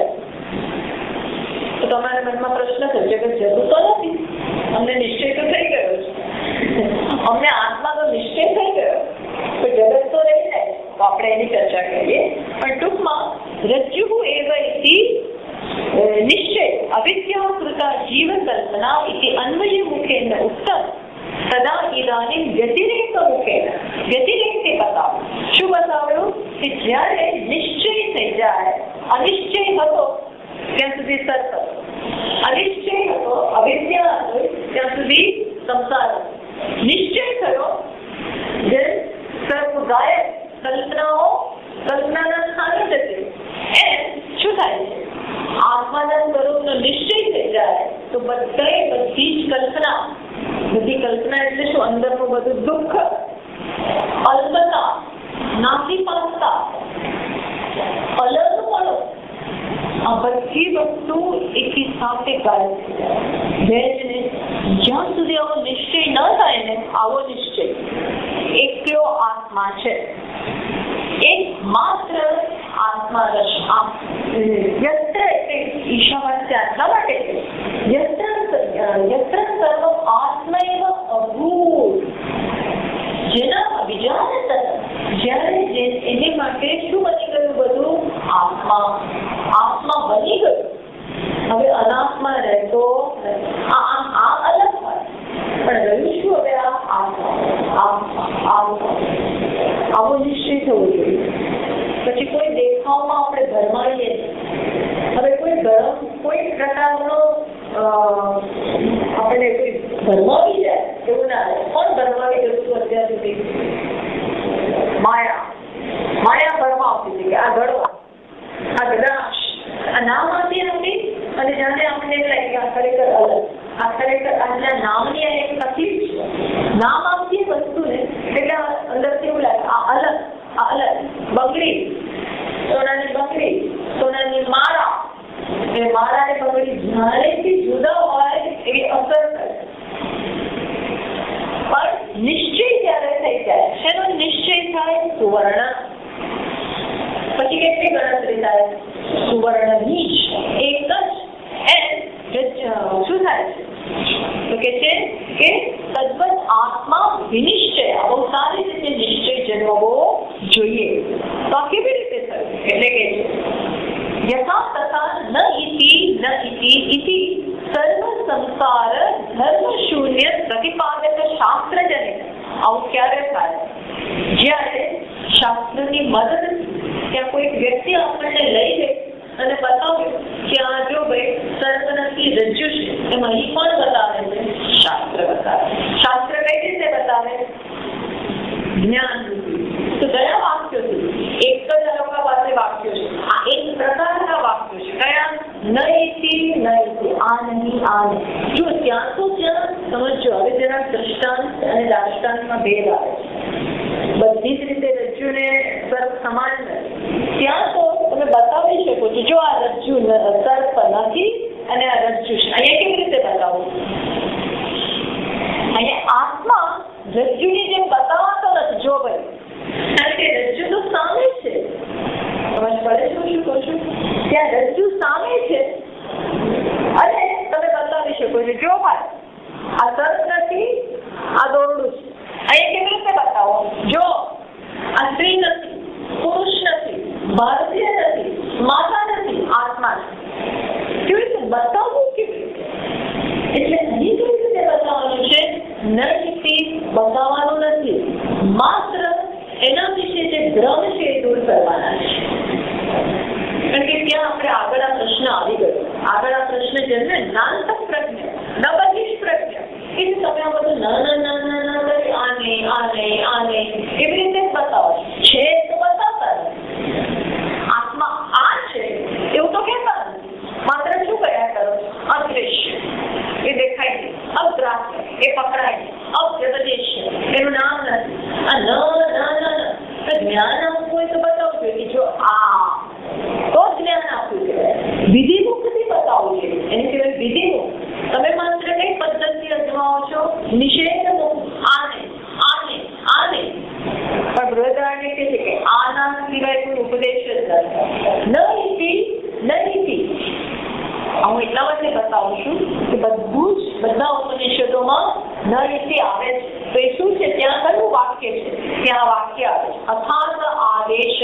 તો તમારા મનમાં પ્રશ્ન છે, જગત જતું તો નથી, અમને નિશ્ચય તો થઈ ગયો છે, અમને આત્માનો નિશ્ચય થઈ ગયો, તો જગત તો રહી જાય. તો આપણે એની ચર્ચા કરીએ. પણ ટૂંકમાં રજ્જુ એવ ઇતિ નિશ્ચય અવિદ્યાકૃતા જીવકલ્પના ઇતિ અન્વય મુખેન ઉક્તમ. તદા ઇદાનીમ વ્યતિરેક મુખેન. વ્યતિરેકથી બતાવો. શું બતાવ્યું? કે જ્યારે નિશ્ચય થઈ જાય, અનિશ્ચય હતો ત્યાં સુધી સર્પ, અનિશ્ચય હતો અવિદ્યા હતો ત્યાં સુધી સંસાર, નિશ્ચય થયો સર્પ ગાયબ, કલ્પનાના સ્થાને જતી. એમ શું થાય છે? આત્માના સ્વરૂપનો નિશ્ચય થઈ જાય તો બધી જ કલ્પના, બધી કલ્પના એટલે શું? અંદરનું બધું દુઃખ, અલ્પતા, નાસીપાસતા, અલગપણો, આ બધી વસ્તુ એકી સાથે ગાયબ થઈ જાય. જ્યાં સુધી આવો નિશ્ચય ન થાય ને, આવો નિશ્ચય એકલો આત્મા છે, એક માત્ર આત્મા રસ. યત્ર એટલે ઈશાવાસ્ય આટલા માટે છે. યત્ર સર્વ આત્મૈવ અભૂત. જેના અભિજાન જ્યારે એની માટે શું બની ગયું? બધું આત્મા. આત્મા બની ગયું. હવે અનાત્મા રહેતો આ અલગ હોય, પણ રહ્યું શું? હવે આ આત્મા. આવો નિશ્ચય થવો જોઈએ. પછી કોઈ દેખાવમાં આપણે ભરમાઈએ. હવે કોઈ પ્રકારનો આપણે કોઈ ભરમાવી જાય એવું ના રહે. કોણ ભરમાવી જતું અત્યાર સુધી? માયા ભરમાવતી હતી કે આ ઘડો, આ ગ્રાસ, આ નામ આપી હતી અને જાણે આપણને એમ લાગે આ ખરેખર અલગ, આ ખરેખર આટલા નામની એક તકલીફ છે. નામ આપતી વસ્તુને એટલે અંદરથી એવું લાગે આ અલગ, આ અલગ. બંગડી, સોનાની બંગડી, સોનાની માળા, એ માળા ને બંગડી જાણેથી જુદા હોય એવી અસર કરે. પણ નિશ્ચય ત્યારે થઈ જાય. શેનો નિશ્ચય થાય? સુવર્ણ. પછી કેટલી ગણતરી થાય? સુવર્ણની જ એક જ. એમ શું થાય છે? તો કે છે કે તદ્વત આત્મા વિનિશ્ચય, બહુ સારી રીતે નિશ્ચય જન્મવો જોઈએ. તો આ કેવી રીતે થયું? એટલે કે છે યથા તથા ન ઇતિ સર્વ સંસાર ધર્મ શૂન્ય પ્રતિપાદક શાસ્ત્ર જનિત. આવું ક્યારે થાય? જ્યારે શાસ્ત્રની મદદ ત્યાં કોઈ વ્યક્તિ આપણને લઈ લે અને બતાવ્યું કે આ જો ભાઈ સર્વ નથી, રજ્જુ છે. એમાં અહીં કોણ બતાવે છે? શાસ્ત્ર બતાવે. શાસ્ત્ર કઈ રીતે બતાવે? જ્ઞાન રૂપી. તો કયા વાક્યો છે? એક જ લોકો પાસે વાક્યો છે. આ એક પ્રકારના વાક્યો છે. કયા? નઈથી આ નહીં, આ નહીં. જો ત્યાં તો ત્યાં સમજો. હવે જરા દ્રષ્ટાંત અને દાષ્ટાંતમાં ભેદ આવે છે. બધી જ રીતે રજ્જુને સર્પ સમાન નથી. ત્યાં તો તમે બતાવી શકો છો જો આ રજ્જુ સર્પ નથી અને આ રજ્જુ છે. અહીંયા કેવી રીતે બતાવું? અહીંયા આત્મા રજ્જુની જેમ બતાવાતો નથી. જો ભાઈ, કારણ કે રજ્જુ તો સામે છે. સમજ પડે છે શું કહું છું? ત્યાં રજ્જુ સામે છે અને તમે બતાવી શકો છો જો ભાઈ આ સર્પ નથી, આ દોરડું છે. અહીંયા કેવી રીતે બતાવો? જો આ સ્ત્રી નથી, પુરુષ નથી, ભારતીય નથી, માતા નથી, આત્મા નથી. કેવી રીતે બતાવવું? કેવી રીતે? એટલે અહીં કેવી રીતે બતાવવાનું છે? નહિ બતાવવાનું નથી, માત્ર એના વિશે જે ભ્રમ છે એ દૂર કરવાના છે. કારણ કે ત્યાં આપણે આગળ આ પ્રશ્ન આવી ગયો. આગળ આ પ્રશ્ન જન્મે નાનક પ્રજ્ઞ, નબલિશ પ્રજ્ઞ. કે તમે આ બધું ના કરી આને એવી રીતે બતાવો છે તો બતાવતા આત્મા આ છે એવું તો કહેતા નથી. માત્ર શું કર્યા કરો? અદ્રશ્ય, એ દેખાય નહીં. અગ્રાહ્ય, એ પકડાય નહીં. અવ્યપદેશ્ય, એનું નામ નથી. આ જ્ઞાન આપવું હોય તો બતાવવું જોઈએ કે જો આ તો જ્ઞાન આપવું કહેવાય. વિધિમુખથી બતાવવું જોઈએ. એની સિવાય વિધિમુખ તમે માત્ર કઈ પદ્ધતિ અજમાવો છો? નિષેધ આને. પણ બૃહદારણ્ય કહે છે કે આના સિવાય કોઈ ઉપદેશ જ નથી. હું એટલા માટે બતાવું છું કે બધું જ બધા ઉપનિષદોમાં ન રીતે આવે છે. તો એ શું છે? ત્યાં કયું વાક્ય છે? ત્યાં વાક્ય આવે છે અથાત આદેશ.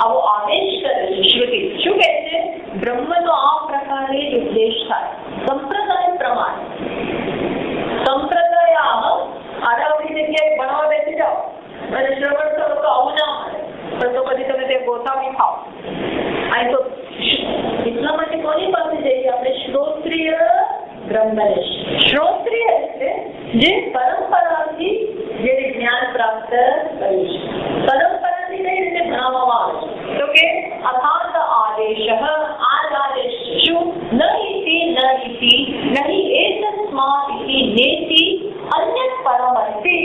આવો આદેશ કરે છે શ્રુતિ. શું કહે છે? બ્રહ્મનો આ પ્રકારે જ ઉપદેશ થાય સંપ્રદાય પ્રમાણે. સંપ્રદાય આરાવડી જગ્યાએ ભણવા બેસી જાઓ અને શ્રવણ કરો તો આવું ના મળે. પણ તો પછી તમે તે ગોથાવી ખાઓ. અહીં તો એટલા માટે કોની પાસે જઈએ આપણે? શ્રોત્રિય બ્રહ્મનિષ્ઠ. શ્રોત્રિય એટલે જે પરંપરાથી જેને જ્ઞાન પ્રાપ્ત કર્યું છે. પરંપરાથી કઈ રીતે ભણાવવામાં આવે છે? તો કે અથાત આદેશ. આ આદેશ શું? નહીં એતસ્માત ઇતિ નેતિ અન્ય પરમ અસ્તિ.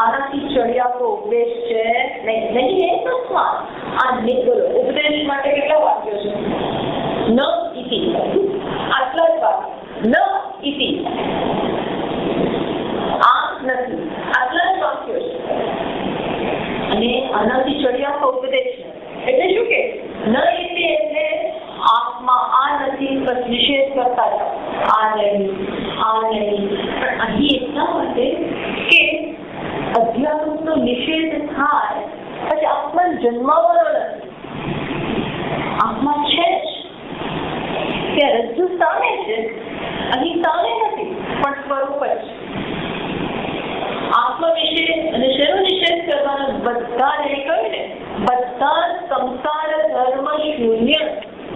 આનાથી ચડિયાતો ઉપદેશ છે નહીં. એતસ્માત આ બોલો ઉપદેશ માટે કેટલા વાક્યો છે? ન ઇતિ, આટલા જ વાક્ય. ન ઇતિ, આ નથી, આટલા જ વાક્યો છે. અને આનાથી ચડિયાતો ઉપદેશ છે એટલે શું કે ન ઇતિ એટલે આત્મા આ નથી, બસ નિષેધ કરતા જાઓ. આ નહીં. પણ અહીં એટલા માટે કે અધ્યાત્મનો નિષેધ થાય પછી આત્મા જન્માવાનો નથી. આત્મા છે જ. ત્યાં રજ્જુ સામે છે, અહીં સામે નથી પણ સ્વરૂપ જ. આત્મા વિશે અને શેનો નિષેધ કરવાનો? બધા જ કહ્યું ને, બધા સંસાર ધર્મ શૂન્ય,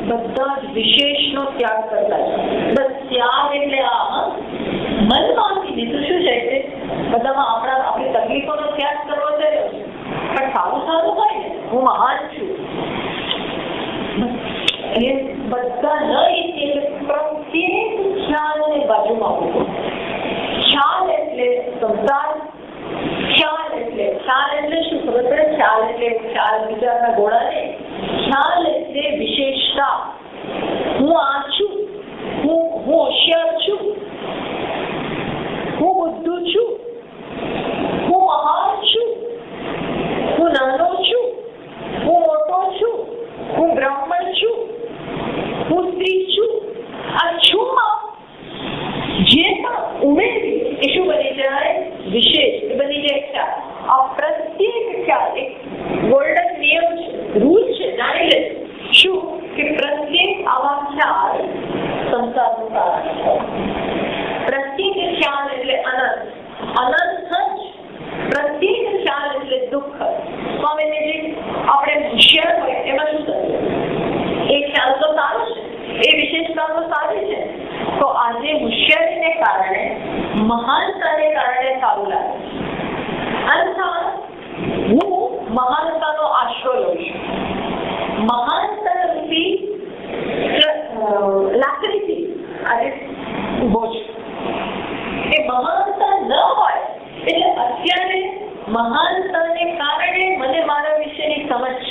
બધા જ વિશેષનો ત્યાગ કરતા છે. બસ ત્યાગ એટલે આ મનમાંથી બીજું શું છે કે બધામાં આપણી તકલીફોનો ત્યાગ કરવો થયેલો છે. પણ સારું હોય ને, હું મહાન છું. એ બધા ન એટલે પ્રત્યેક ખ્યાલને બાજુમાં મૂકો. ખ્યાલ એટલે સંસાર, ખ્યાલ એટલે શું ખબર પડે? ખ્યાલ એટલે ખ્યાલ વિચારના ઘોડા ને. ખ્યાલ એટલે વિશેષતા. હું આ છું, હું હોશિયાર છું, હું બુદ્ધુ છું, હું મહાન છું, હું નાનો છું, હું મોટો છું, હું બ્રાહ્મણ છું, હું સ્ત્રી છું. આ છુંમાં જે પણ ઉમેરી ખ્યાલ, એક ગોલ્ડન નિયમ છે, રૂલ છે, જાણી લે શું કે પ્રત્યેક આવા ખ્યાલ સંસારનું કારણ છે. પ્રત્યેક ખ્યાલ એટલે અનંત, અનંત જ પ્રત્યેક ખ્યાલ એટલે દુઃખ. સ્વામીજી આપણે હોશિયાર હોય એમાં શું થયું? એ ખ્યાલ તો સારો છે, એ વિશેષતા તો સારી છે, તો આજે હોશિયારીને કારણે, મહાનતાને કારણે સારું લાગે. અર્થાત હું મહાનતાનો આશરો લઉં છું. મહાનતા રૂપી લાકડીથી આજે ઉભો છું. એ મહાનતા ન હોય એટલે અત્યારે મહાનતાને કારણે મને મારા વિશેની સમજ,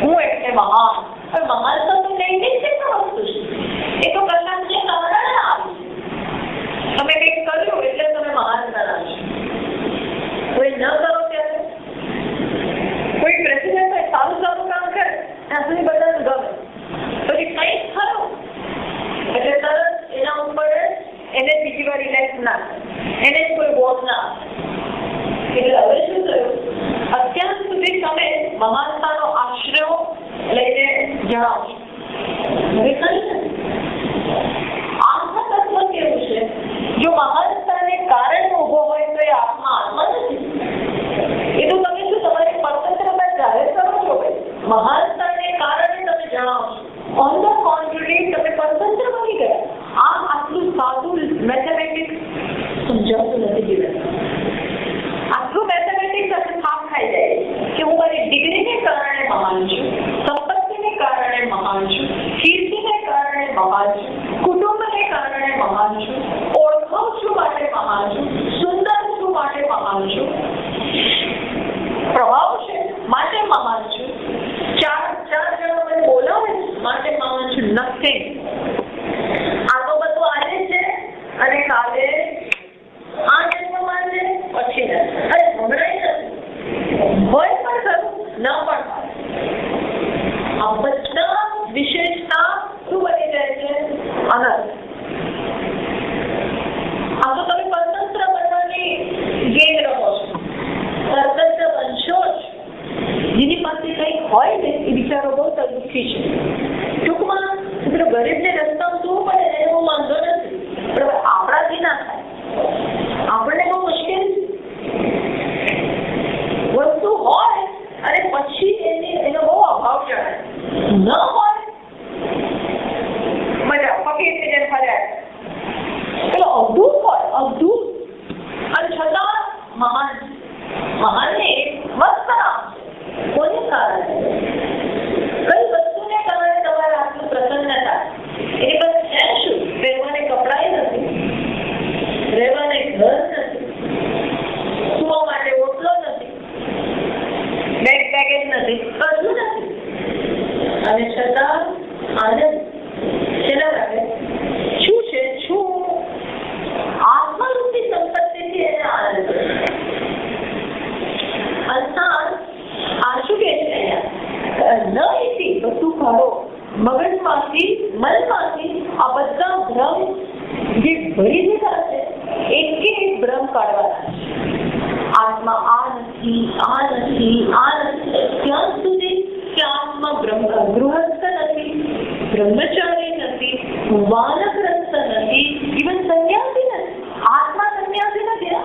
હું એટલે મહાન. પણ મહાનતા તો નૈમિત્તિક વસ્તુ છે, એ તો કલાકને કારણે આવી. તમે કંઈક કર્યું એટલે તમે મહાન કરાવશો. કોઈ ન કરો ત્યારે કોઈ પ્રેસિડેન્ટ હોય, સારું સારું કામ કરે ત્યાં સુધી બધાને ગમે, પછી કંઈક થયું એટલે તરત એના ઉપર એને બીજી વાર ઇલેક્ટ ના, એને જ કોઈ વોટ ના. એટલે હવે શું થયું? અત્યાર સુધી તમે મહાનતાનો આશ્રય લઈને જણાવશો, હવે કઈ નથી. આત્મા તત્વ કેવું છે? જો મહાનતાને કારણે ઉભો હોય તો એ આત્મા આત્મા નથી. એ તો તમે શું તમારી સ્વતંત્રતા જાહેર કરો છો? મહાનતાને કારણે તમે જણાવશો. ઓન ધ કોન્ટ્રરી તમે સ્વતંત્ર બની ગયા. આટલું સાદું મેથેમેટિક્સ સમજાવતું નથી જીવન. આટલું મેથેમેટિક્સ સાથે થાપ ખાઈ જાય કે હું મારી ડિગ્રીને કારણે મહાન છું, સંપત્તિને કારણે મહાન છું, કીર્તિને કારણે મહાન છું, કુટુંબને કારણે મહાન છું, ઓળખાવ છું માટે મહાન છું, સુંદર છું માટે મહાન છું, પ્રભાવ છે માટે મહાન છું, ચાર જણા મને બોલાવે માટે મહાન છું. નથિંગ. આ તો બધું આજે છે અને કાલે આ જન્મમાં છે, પછી નથી. અરે હમણાં નથી, હોય પણ ખરું, ન પણ. આ બધા વિશેષતા શું બની જાય છે? અનંત. આ તો તમે સ્વતંત્ર બનવાની ગેમ રમો છો. સ્વતંત્ર બનશો જ. જેની પાસે કંઈક હોય ને એ બિચારો બહુ દુઃખી છે. ટૂંકમાં પેલો ગરીબને રસ્તામાં જોવું પડે એને બહુ વાંધો નથી, પણ આપણાથી ના થાય. આપણને બહુ મુશ્કેલ વસ્તુ હોય અને પછી એનો બહુ અભાવ જણાય. ન હોય મજા ફકીર જેમ ફર્યા. પેલો અવધૂત હોય, અવધૂત, અને છતાં મહાન. મહાન ને મસ્ત નામ. કોને કારણે? કઈ વસ્તુને કારણે તમારે આટલું પ્રસન્નતા? એની બસ છે શું? પહેરવાને કપડાં નથી, રહેવાને ઘર નથી, સુવા માટે ઓટલો નથી, બેગ પેકેજ નથી, કશું નથી, અને છતાં આનંદ શેના લાગે? શું છે? શું આત્મરૂપી સંપત્તિથી એને આનંદ. અર્થાત આ શું કે છે અહીંયા? ન એથી બધું કાઢો મગજમાંથી, મનમાંથી. આ બધા ભ્રમ જે ભરી દીધા છે, એક ભ્રમ કાઢવાના છે. આત્મા આ નથી, આ નથી, આ નથી, ત્યાં સુધી કે આત્મા ગૃહસ્થ નથી, બ્રહ્મચારી નથી, વાનપ્રસ્થ નથી, ઇવન સંન્યાસી નથી. આત્મા સંન્યાસી નથી.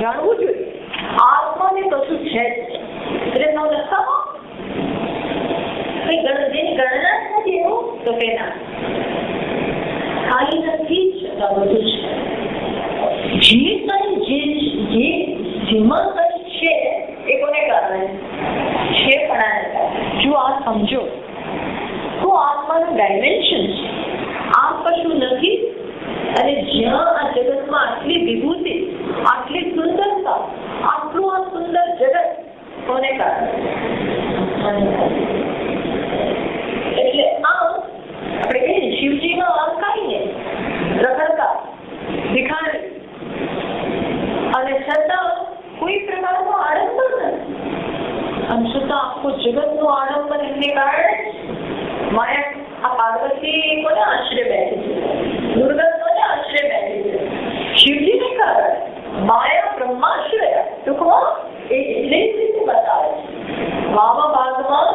જાણવું જોઈએ આત્માને કશું છે જ. એટલે નો લખાવો જેની ગણના નથી એવું તો તેના કાંઈ નથી, છતાં બધું છે. જેમાં કઈ છે એ કોને કારણે છે? પણ આ જો આ સમજો તો આત્માનું ડાયમેન્શન છે. આ કશું નથી. અને જ્યાં આ જગતમાં આટલી વિભૂતિ, આટલી સુંદરતા, આટલું આ સુંદર જગત કોને કારણે? એટલે આમ આપણે કહીએ શિવજીનો આમ કાંઈ રખડતા ભિખારી, અને છતાં કોઈ પ્રકારનો આડંબર નથી. અને છતાં આખો જગતનો આડંબર એમને કારણે માયા. આ પાર્વતી કોને આશ્રય બેઠી છે? દુર્ગા કોને આશ્રય બેઠી છે? શિવજીને કારણે. માયા બ્રહ્માશ્રય. ટૂંકમાં એ એટલે જ રીતે બતાવે છે. વામ ભાગમાં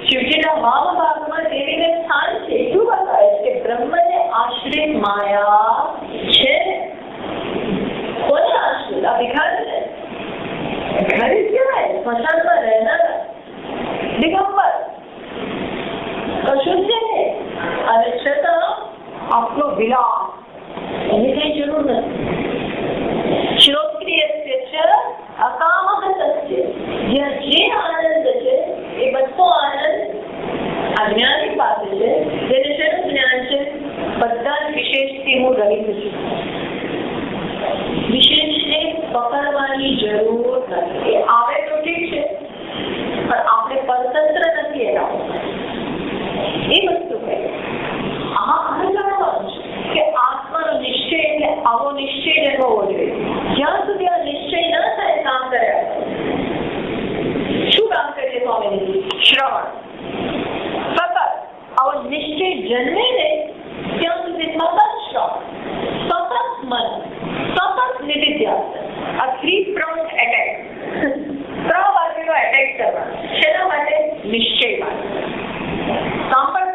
શિવજીના વામ ભાગમાં દેવીને સ્થાન છે એટલું બતાવે છે કે બ્રહ્મને આશ્રિત માયા છે. કોને આશ્રિત? આ ભિખારી ઘરે કહેવાય, સ્મશાનમાં રહેનારા દિગંબર કશું છે નહીં, અને છતાં આપનો વિલાસ એની કઈ જરૂર નથી. શ્રોત્રિયસ્ય છે અકામઃ સત્ય, જ્યાં જે આનંદ છે એ બધો આનંદ અજ્ઞાની પાસે છે, જેને શેનું જ્ઞાન છે? બધા જ વિશેષથી હું રહિત છું, વિશેષને પકડવાની જરૂર નથી. એ આવે તો ઠીક છે, પણ આપણે પરતંત્ર નથી એના. એ વસ્તુ કહે આ જાણવાનું છે કે આત્માનો નિશ્ચય એટલે આવો નિશ્ચય જ હોવો જોઈએ. જ્યાં સુધી આ નિશ્ચય ન થાય કામ કર્યા શું કામ કરીએ સ્વામીજી? શ્રવણ સતત આવો નિશ્ચય જન્મે ને ત્યાં સુધી સતત શ્રવણ, સતત મન, સતત નિધિધ્યાસન. આ 3 pronged attack, 3 બાજુનો એટેક કરવાનો. શેના માટે? નિશ્ચય માટે. સાંભળ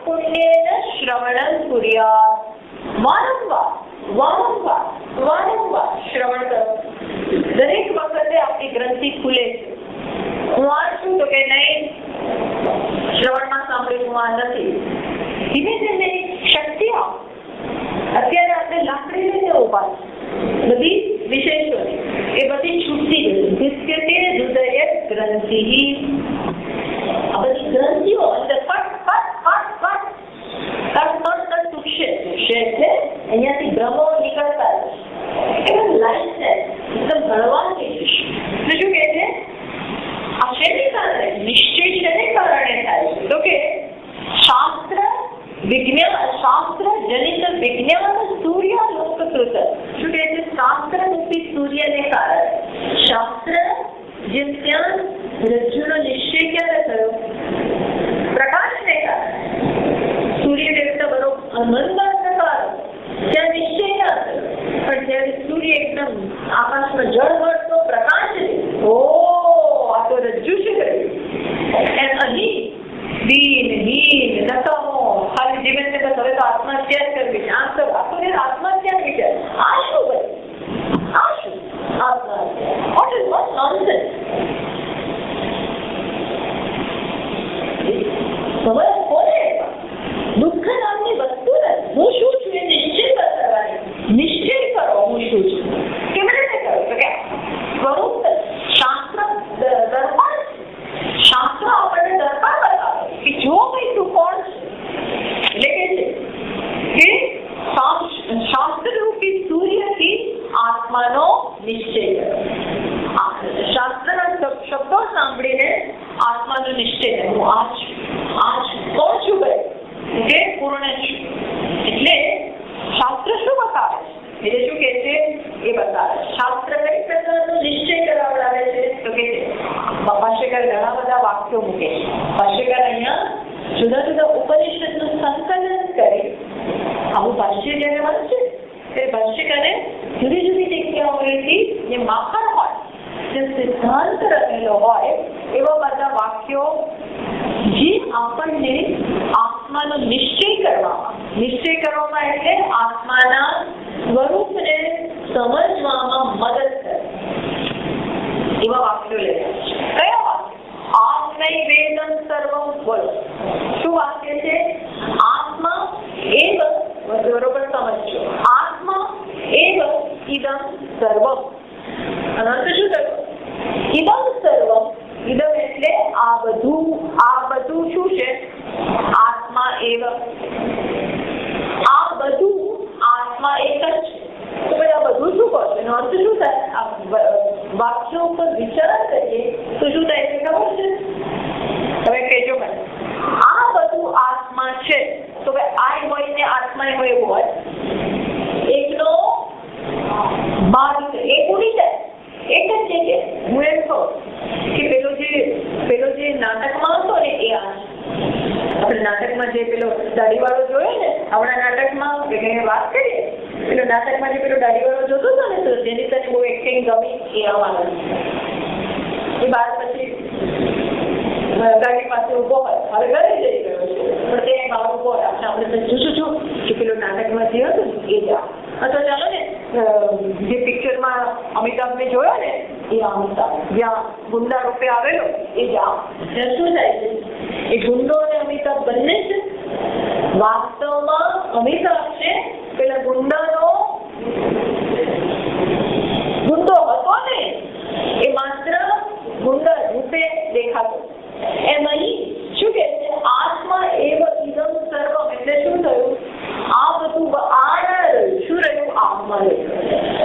પુણ્યેન શ્રવણં કુર્યાત. વારંવાર શ્રવણ કરો. દરેક વખતે આપણી ગ્રંથિ ખુલે છે. હું આ છું તો કે નહીં, શ્રવણમાં સાંભળ્યું હું આ નથી. ધીમે ધીમે શક્તિ આવ. અત્યારે આપણે લાકડી લઈને ઉભા બધી વિશેષોની એ બધી છૂટતી જશે. હૃદય ગ્રંથિ, આ બધી ગ્રંથિઓ અંદર ફટ તૂટશે. એટલે અહીંયાથી ભ્રમો નીકળતા એકદમ લાઈન છે, એકદમ ભણવાની જશે. શું કહે છે? આ શેને કારણે? નિશ્ચય શેને કારણે થાય છે? તો કે શાસ્ત્ર જનિત વિજ્ઞાન સૂર્ય લોકકૃત. શું કહે છે? શાસ્ત્ર રૂપી સૂર્યને કારણે. શાસ્ત્ર જેમ ત્યાં રજ્જુનો નિશ્ચય ક્યારે થયો? પ્રકાશને કારણે. સૂર્ય દેવતા બરોબર મંદર પ્રકાર ત્યાં નિશ્ચય ના થયો, પણ જ્યારે સૂર્ય એકદમ આકાશમાં જળહળતો પ્રકાશ છે, આ તો રજ્જુ છે એમ અહીં દીનહીન નકામો ખાલી જીવનને બસ હવે તો આત્મહત્યા જ કરવી છે. આમ તો આત્મહત્યા વિચાર આ શું બને? આ શું આત્મહત્યા? What is what nonsense? સમજ કોને? દુઃખ નામની વસ્તુ નથી. હું શું છું એ નિશ્ચય કરવાની. નિશ્ચય કરો હું શું છું. કેવી રીતે કરો? તો કે સ્વરૂપ શાસ્ત્ર દર્પણ. શાસ્ત્ર આપણને દર્પણ બતાવે કે જો ભાઈ તું કોણ છે. એટલે કે શાસ્ત્ર રૂપી સૂર્યથી આત્માનો નિશ્ચય કરો. શાસ્ત્રના શબ્દો સાંભળીને આત્માનો નિશ્ચય કરે. હું આ છું કોણ છું ભાઈ? કે પૂર્ણ છું. એટલે શાસ્ત્ર શું બતાવે છે? એટલે શું કે છે એ બતાવે. શાસ્ત્ર કઈ પ્રકારનો નિશ્ચય કરાવડાવે છે? તો કે ભાષ્યકાર ઘણા બધા વાક્યો મૂકે છે. ભાષ્યકાર અહીંયા જુદા જુદા ઉપનિષદનું સંકલન કરી આવું ભાષ્ય જયારે વાંચે ત્યારે ભાષ્યકારે જુદી જુદી જગ્યાઓથી જે માખણ હોય, જે સિદ્ધાંત રહેલો હોય એવા બધા વાક્યો જે આપણને આત્માનો નિશ્ચય કરવામાં એટલે આત્માના સ્વરૂપને સમજવામાં મદદ કરે એવા વાક્યો લેવા છે. કયા વાક્ય? આત્મૈવેદં સર્વં. બોલો શું વાક્ય છે? આત્મા એવ, બરોબર સમજજો, આત્મા એવ ઇદં સર્વમ. અનંત શું થયું? ઇદં સર્વમ. ઇદમ એટલે આ બધું શું છે? આત્મા એવ. આ બધું આત્મા એક જ છે. તો ભાઈ આ બધું શું કહો છો? એનો અર્થ શું થાય? વાક્યો ઉપર વિચાર કરીએ તો શું થાય છે ખબર છે? તમે કહેજો મને. આ બધું આત્મા છે તો ભાઈ આ હોય ને આત્મા હોય એવું હોય. એકનો ભાગ છે, એક ઉડી જાય. એક જ છે કે હું એમ કહું કે પેલો જે નાટકમાં હતો ને એ આ આપણે નાટકમાં જે પેલો દાઢીવાળો જોયો ને, આપણા નાટકમાં વાત કરીએ, પેલો નાટકમાં જે પેલો દાઢીવાળો જોતો હતો ને, તો જેની તને બહુ એક્ટિંગ ગમી એ આવવાનું. એ બાર પછી ગાડી પાસે ઉભો હોય, હવે ઘરે જઈ ગયો છે પણ તે બહાર ઉભો હોય, આપણે જોશું કે પેલું નાટકમાં જે હતું ને એ જ. અથવા ચાલો ને જે પિક્ચરમાં અમિતાભને જોયો ને એ અમિતાભ જ્યાં ગુંડા રૂપે આવેલો એ જ. શું થાય છે એ ગુંડો અને અમિતાભ બંને છે. વાસ્તવમાં અમિતાભ છે પેલા ગુંડો હતો ને એ માત્ર ગુંડા રૂપે દેખાતો. એમ અહીં શું કે છે આત્મા એવ ઇદમ સર્વમ એટલે શું થયું? આ બધું આ ના રહ્યું, શું રહ્યું? આત્મા રહ્યું.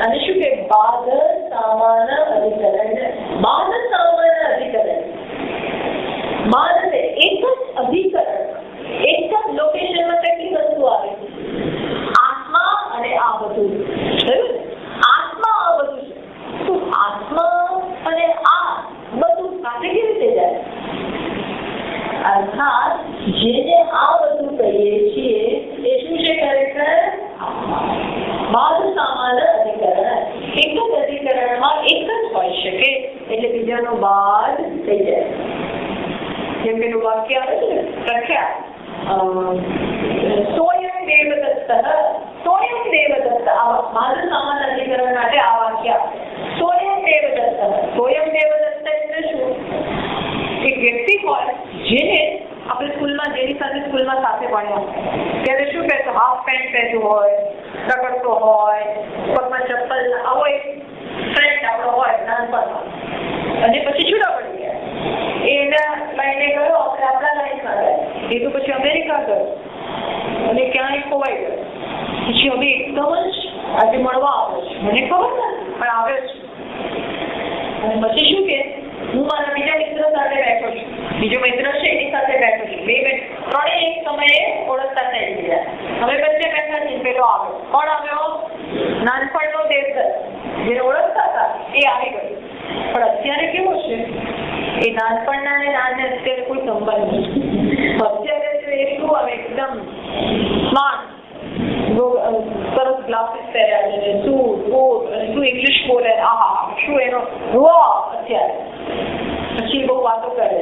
અને શું કે બાદ સામાન અધિકરણ, બાદ સામાન અધિકરણ, બાદ એક જ અધિકરણ, એક જ લોકેશનમાં કેટલી વસ્તુ આવે? આત્મા અને આ બધું થયું. આત્મા આ બધું છે. શું આત્મા અને આ બધું સાથે કેવી રીતે જાય? અર્થાત જેને આ બધું કહીએ છીએ એ શું છે? ખરેખર બાદ સામાન અધિકરણ. એક જ અધિકરણમાં એક જ હોઈ શકે એટલે બીજાનો બાદ થઈ જાય. જેમ પેલું વાક્ય આવે છે ને પ્રખ્યાત, સોયમ દેવદત્ત, સોયમ દેવદત્ત. બાદ સામાન અધિકરણ માટે આ વાક્ય સોયમ દેવદત્ત. સોયમ દેવદત્ત એટલે શું? એક વ્યક્તિ હોય જેને આપણે સ્કૂલમાં જેની સાથે સ્કૂલમાં સાથે ભણ્યા ત્યારે શું કહેતો? હાફ પેન્ટ પહેરતું હોય, રખડતો હોય, પગમાં ચપ્પલ, આવો એક ફ્રેન્ડ આપણો હોય નાનપણમાં. અને પછી છૂટા પડી ગયા. એના લાઈને ગયો, આપણે આપણા લાઈનમાં ગયા. એ તો પછી અમેરિકા ગયો અને ક્યાંય ખોવાઈ ગયો. પછી અમે એકદમ જ આજે મળવા આવ્યો છે, મને ખબર નથી પણ આવ્યો છે. અને પછી શું કે હું મારા બીજા મિત્ર સાથે બેઠો છું, બીજો મિત્ર છે એની સાથે બેઠો છું. ત્રણેય એક સમયે ઓળખતા થઈ ગયા. હવે વચ્ચે બેઠા છે, પેલો આવ્યો. કોણ આવ્યો? નાનપણનો દેવદત્ત, જેને ઓળખતા હતા એ આવી ગયો. પણ અત્યારે કેવો છે એ નાનપણના ને નાને અત્યારે કોઈ સંબંધ નથી. અત્યારે તો એટલું આવે એકદમ સ્માર્ટ, સરસ ગ્લાસીસ પહેર્યા છે, શું ઇંગ્લિશ બોલે, આહા શું એનો અત્યારે. પછી બહુ વાતો કરે.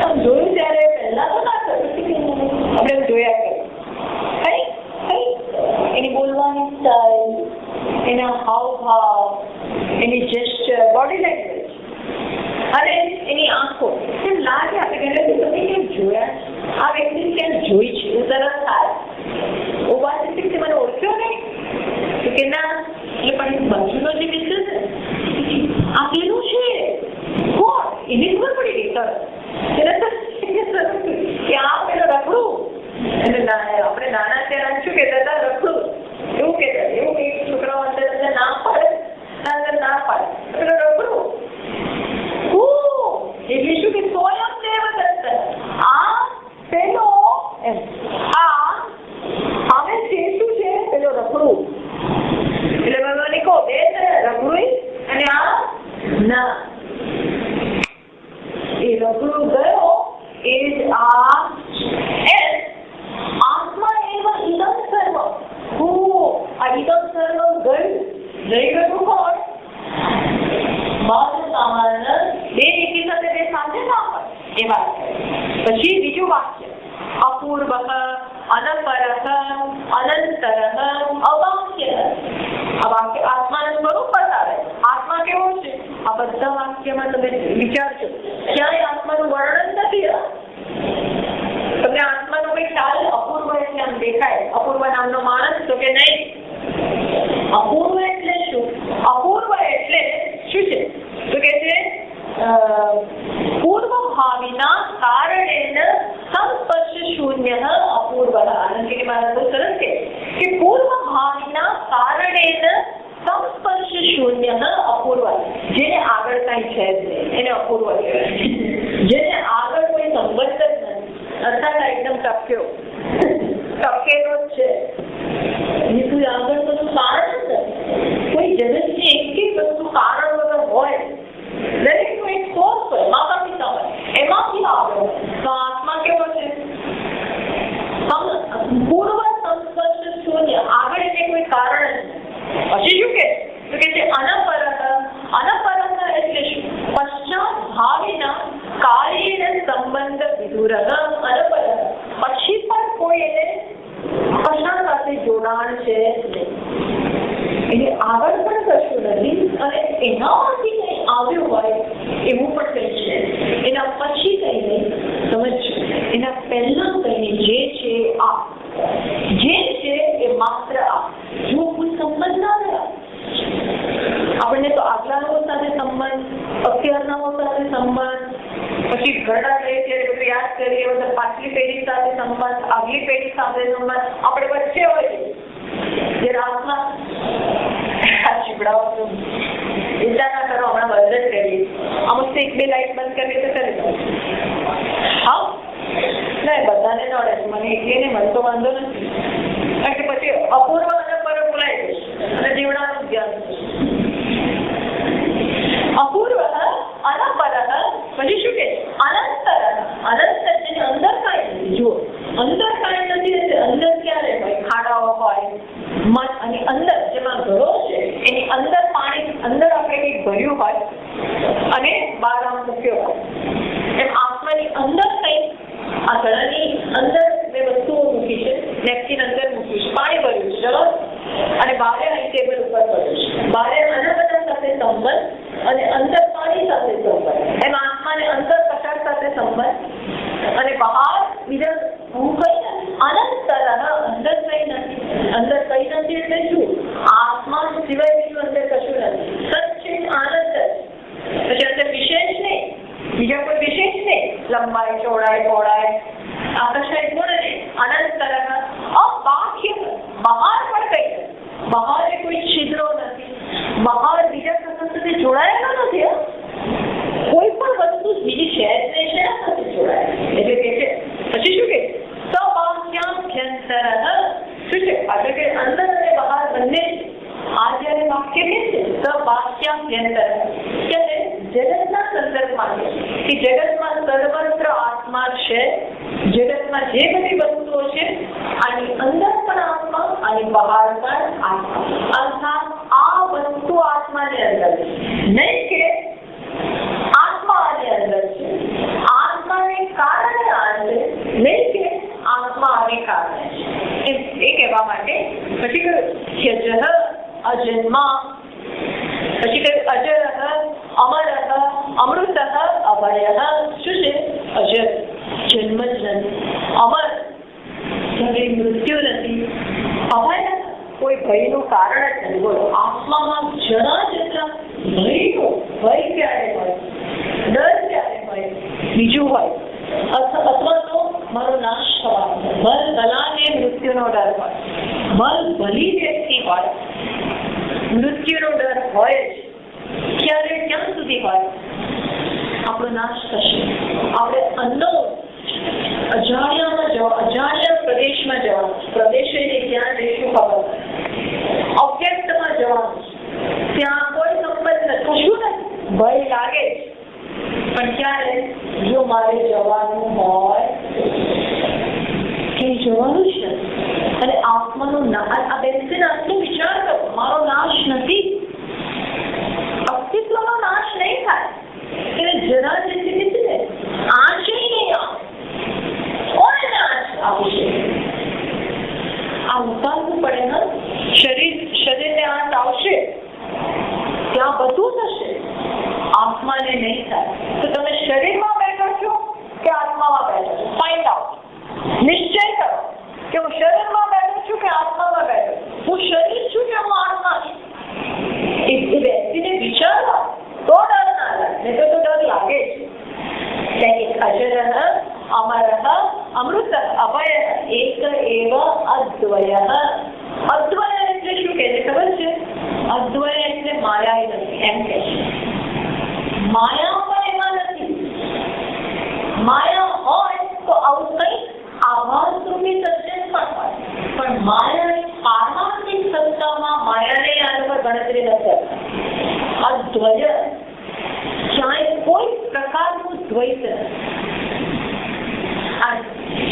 આમ જોયું ત્યારે પહેલા તો ના કર્યું, આપણે જોયા કર્યું. એની બોલવાની સ્ટાઇલ, એના હાવભાવ, એની જેસ્ચર, બોડી લેંગ્વેજ અને એની આંખો એમ લાગે આપણે કહે તમે કેમ જોયા, આ વ્યક્તિ ક્યાં જોઈ છે એવું તરત થાય. ઉભા છે મને ઓળખ્યો નહીં કે ના, એટલે પણ બાજુનો જે મિત્ર છે આ પેલું છે કોણ એની ખબર પડી ગઈ તરત કે આ પેલો રખડું. એટલે આપણે નાના ત્યારે શું કહેતા હતા? રખડું એવું કહેતા. એવું એક છોકરાઓ અંદર ના પાડે, અંદર ના પાડે પેલો રખડું. એટલે શું કે સ્વયં દેવદત્ત આ પેલો એમ આ આવે છે શું છે? પેલો રખડું. એટલે મને કહો બે રખડું અને આ ના, એ રખડું ગયો એ જ આ આત્મા એવા ઇદમ સર્વ. આ ઇદમ સર્વ ગયું જઈ ગયું કોણ? બાદ સામાન. બે એકી સાથે બે સાથે ના હોય એ વાત. પછી બીજું વાક્ય અપૂર્વ, અનપરઃ, અનંતરઃ, અવાક્ય. આ વાક્ય આત્માનું સ્વરૂપ બતાવે. આત્મા કેવો છે? આ બધા વાક્યમાં તમે વિચારજો, ક્યાંય આત્માનું વર્ણન નથી. તમને આત્માનો કઈ ખ્યાલ? અપૂર્વ એટલે આમ દેખાય, અપૂર્વ નામનો માણસ તો કે નહીં. અપૂર્વ એટલે શું? અપૂર્વ એટલે શું છે? તો કે છે પૂર્વ ભાવિના કારણેન સંસ્પર્શ શૂન્ય અપૂર્વ. આનંદ કે મારા બહુ સરસ છે કે પૂર્વ ભાવિના કારણેન સંસ્પર્શ શૂન્ય અપૂર્વ. જેને આગળ કઈ છે જ નહીં એને અપૂર્વ કહેવાય. જેને આગળ કોઈ સંબંધ જ નથી, અર્થાત એકદમ ટપક્યો ટપકેલો જ છે. એની કોઈ આગળ બધું કારણ જ નથી. કોઈ જગતની એક વસ્તુ કારણ વગર હોય, દરેકનો એક સોર્સ હોય, માતા પિતા હોય, એમાંથી આગળ હોય. તો આત્મા કેવો છે? પૂર્વ સંસ્પર્શ શૂન્ય, આગળ એને કોઈ કારણ જ નથી. પછી શું કે છે? અનપરત. અનપરત એટલે શું? પશ્ચાત ભાગ સ્કંદ વિધુરઃ અનપરઃ. પછી પણ કોઈ એને કશા સાથે જોડાણ છે એટલે આગળ પણ કશું નથી અને એનામાંથી કઈ આવ્યું હોય એવું પણ કઈ છે. એના પછી કઈ નહીં સમજજો. એના પહેલા કઈ નહીં. જે છે આ જે છે એ માત્ર આ. જો કોઈ સંબંધ ના રહ્યા આપણને તો આગલાઓ સાથે સંબંધ, અત્યારનાઓ સાથે સંબંધ, પછી ઘરડા રહે ત્યારે બધું યાદ કરીએ બધા પાછલી પેઢી સાથે સંબંધ, આગલી પેઢી સાથે સંબંધ આપણે વચ્ચે હોય જે રાતમાં ચીવડાવો ચિંતા ના કરો હમણાં બંધ જ કરીએ. અમુક એક બે લાઈટ બંધ કરવી તો કરી દો. હા ના બધાને નડે છે મને એટલે ને મને તો વાંધો નથી કારણ કે પછી અપૂર્વ અને પર બોલાઈ જશે અને જીવડાનું ધ્યાન અપૂર્વ અનપર પછી શું કે અનંતર. અનંત જેની અંદર કાંઈ નથી. જુઓ અંદર કાંઈ નથી. અંદર ક્યારે હોય ખાડાઓ હોય મન અને અંદર જેમાં ઘરો છે એની અંદર પાણી અંદર આપણે કંઈક ભર્યું હોય અને બહાર આમ મૂક્યો હોય એમ આત્માની અંદર કંઈક આ ઘડાની અંદર બે વસ્તુઓ મૂકી છે. નેપકિન અંદર મૂક્યું છે, પાણી ભર્યું છે ચલો અને બહાર અહીં ટેબલ ઉપર પડ્યું છે. બહાર આના બધા સાથે સંબંધ અને અંદર પાણી સાથે સંબંધ. એમ આત્માને અંદર કશાક સાથે સંબંધ અને બહાર બીજા હું કઈ નથી. અનંતર અંદર કઈ નથી. અંદર કઈ નથી એટલે શું આત્મા સિવાય બીજું અંદર કશું નથી. સચ્ચિત આનંદ. પછી અંદર વિશેષ નહીં, બીજા કોઈ વિશેષ નહીં. લંબાઈ ચોડાઈ પહોળાઈ આકર્ષાય ગુણ નહીં. અનંતર અબાહ્ય. બહાર પણ કઈ નથી. બહાર કોઈ છિદ્રો નથી. બહાર બીજા કશા સાથે જોડાયેલો નથી. કોઈ પણ વસ્તુ બીજી શહેર શેના સાથે જોડાય એટલે કે છે. પછી શું કે સબાહ્યાભ્યંતર. શું છે એટલે કે અંદર અને બહાર બંને. આ જયારે વાક્ય કે છે સબાહ્યાભ્યંતર ત્યારે જગતના સંદર્ભમાં કે જગતમાં સર્વત્ર આત્મા છે. જગતમાં જે બધી વસ્તુઓ છે આની અંદર પણ આત્મા અને બહાર પણ આત્મા. અર્થાત આ વસ્તુ આત્માની અંદર નહીં કે આત્મા આની અંદર છે. આત્માને કારણે આ છે નહીં કે આત્મા આને કારણે છે. એ કહેવા માટે પછી કહ્યું અજન્મા. પછી કહ્યું અજર અમર અમૃત અભય. શું છે અજર જન્મ જ નથી, અમર ક્યારેય મૃત્યુ નથી, અભય કોઈ ભયનું કારણ જ નથી. બોલો આત્મામાં જરા જેટલા ભય ક્યારે હોય, ડર ક્યારે હોય, બીજું હોય અથવા તો મારો નાશ થવાનો ભલ ભલાને મૃત્યુનો ડર હોય. ભલ ભલી વ્યક્તિ હોય મૃત્યુનો ડર હોય જ. ક્યારે ક્યાં સુધી હોય આપણો નાશ થશે. આપણે અજાણ્યામાં જવા, અજાણ્યા પ્રદેશમાં જવાનું. પ્રદેશ એટલે ક્યાં જઈશું ખબર નથી. અવ્યક્તમાં જવાનું. ત્યાં કોઈ સંબંધ નથી, કશું નથી. ભય લાગે પણ ક્યારે જો મારે જવાનું હોય કે જવાનું છે અને આત્માનો આ બેસીને આટલું વિચાર કરો મારો નાશ નથી, અસ્તિત્વનો નાશ નહીં થાય. એને જરા જેટલી છે ને આશ નહીં આવે. કોને નાશ આવશે? આ ઉતારવું પડે ને. શરીરને આંચ આવશે ત્યાં બધું થશે, આત્માને નહીં થાય. તો તમે શરીરમાં બેઠો છો કે આત્મામાં બેઠો છો? Find out. નિશ્ચય કરો કે હું શરીરમાં બેઠો છું કે આત્મામાં બેઠો છું. હું શરીર છું કે હું આત્મા છું? એ વ્યક્તિને વિચારો તો ડર ના લાગે, નહીં તો ડર લાગે જ. અજર અમર અમૃત અભય એક એવ અદ્વય. અદ્વય એટલે શું કહે છે ખબર છે? અદ્વય એટલે માયા નથી એમ કહે છે. માયા પણ એમાં નથી. માયા હોય તો આવું કંઈક આભાસ રૂપી સર્જન પણ હોય, પણ માયાની પારમાર્થિક સત્તામાં માયાને આના પર ગણતરી નથી. અદ્વય ક્યાંય કોઈ પ્રકારનું દ્વૈત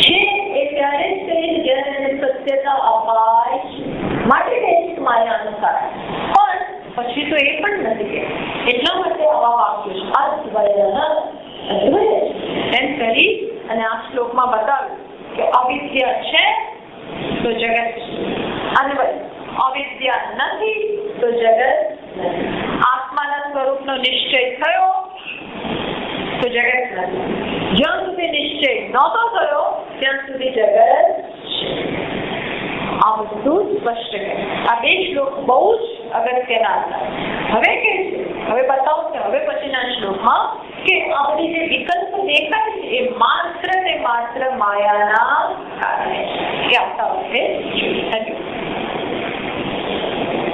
છે એ ત્યારે જ કહીએ જ્યારે એને સત્યતા અપાય છે. માટે માયાનું કારણ પણ પછી તો એ પણ નથી કે એટલા માટે આવા વાક્યો છે. અદ્વય એમ કરી શ્લોકમાં બતાવ્યું કે અવિદ્યા છે તો જગત છે, અને અવિદ્યા નથી તો જગત નથી. આત્માના સ્વરૂપનો નિશ્ચય થયો તો જગત નથી. જ્યાં સુધી નિશ્ચય નહોતો થયો ત્યાં સુધી જગત છે. આ બધું સ્પષ્ટ કહે. આ બે શ્લોક બહુ જ અગત્યના હતા. હવે કે હવે બતાવશે હવે પછીના શ્લોકમાં કે આ બધી જે વિકલ્પ દેખાય છે એ માત્ર ને માત્ર માયાના કારણે એ આવતા વખતે થયું.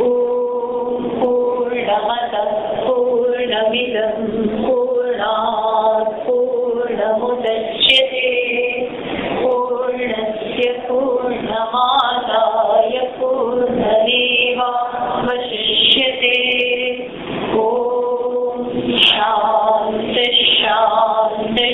ઓમ પૂર્ણમદ પૂર્ણમિદં પૂર્ણાત પૂર્ણમુદચ્યતે પૂર્ણસ્ય પૂર્ણમાદાય પૂર્ણમેવાવશિષ્યતે. ઓમ શાંતિ શાંતિ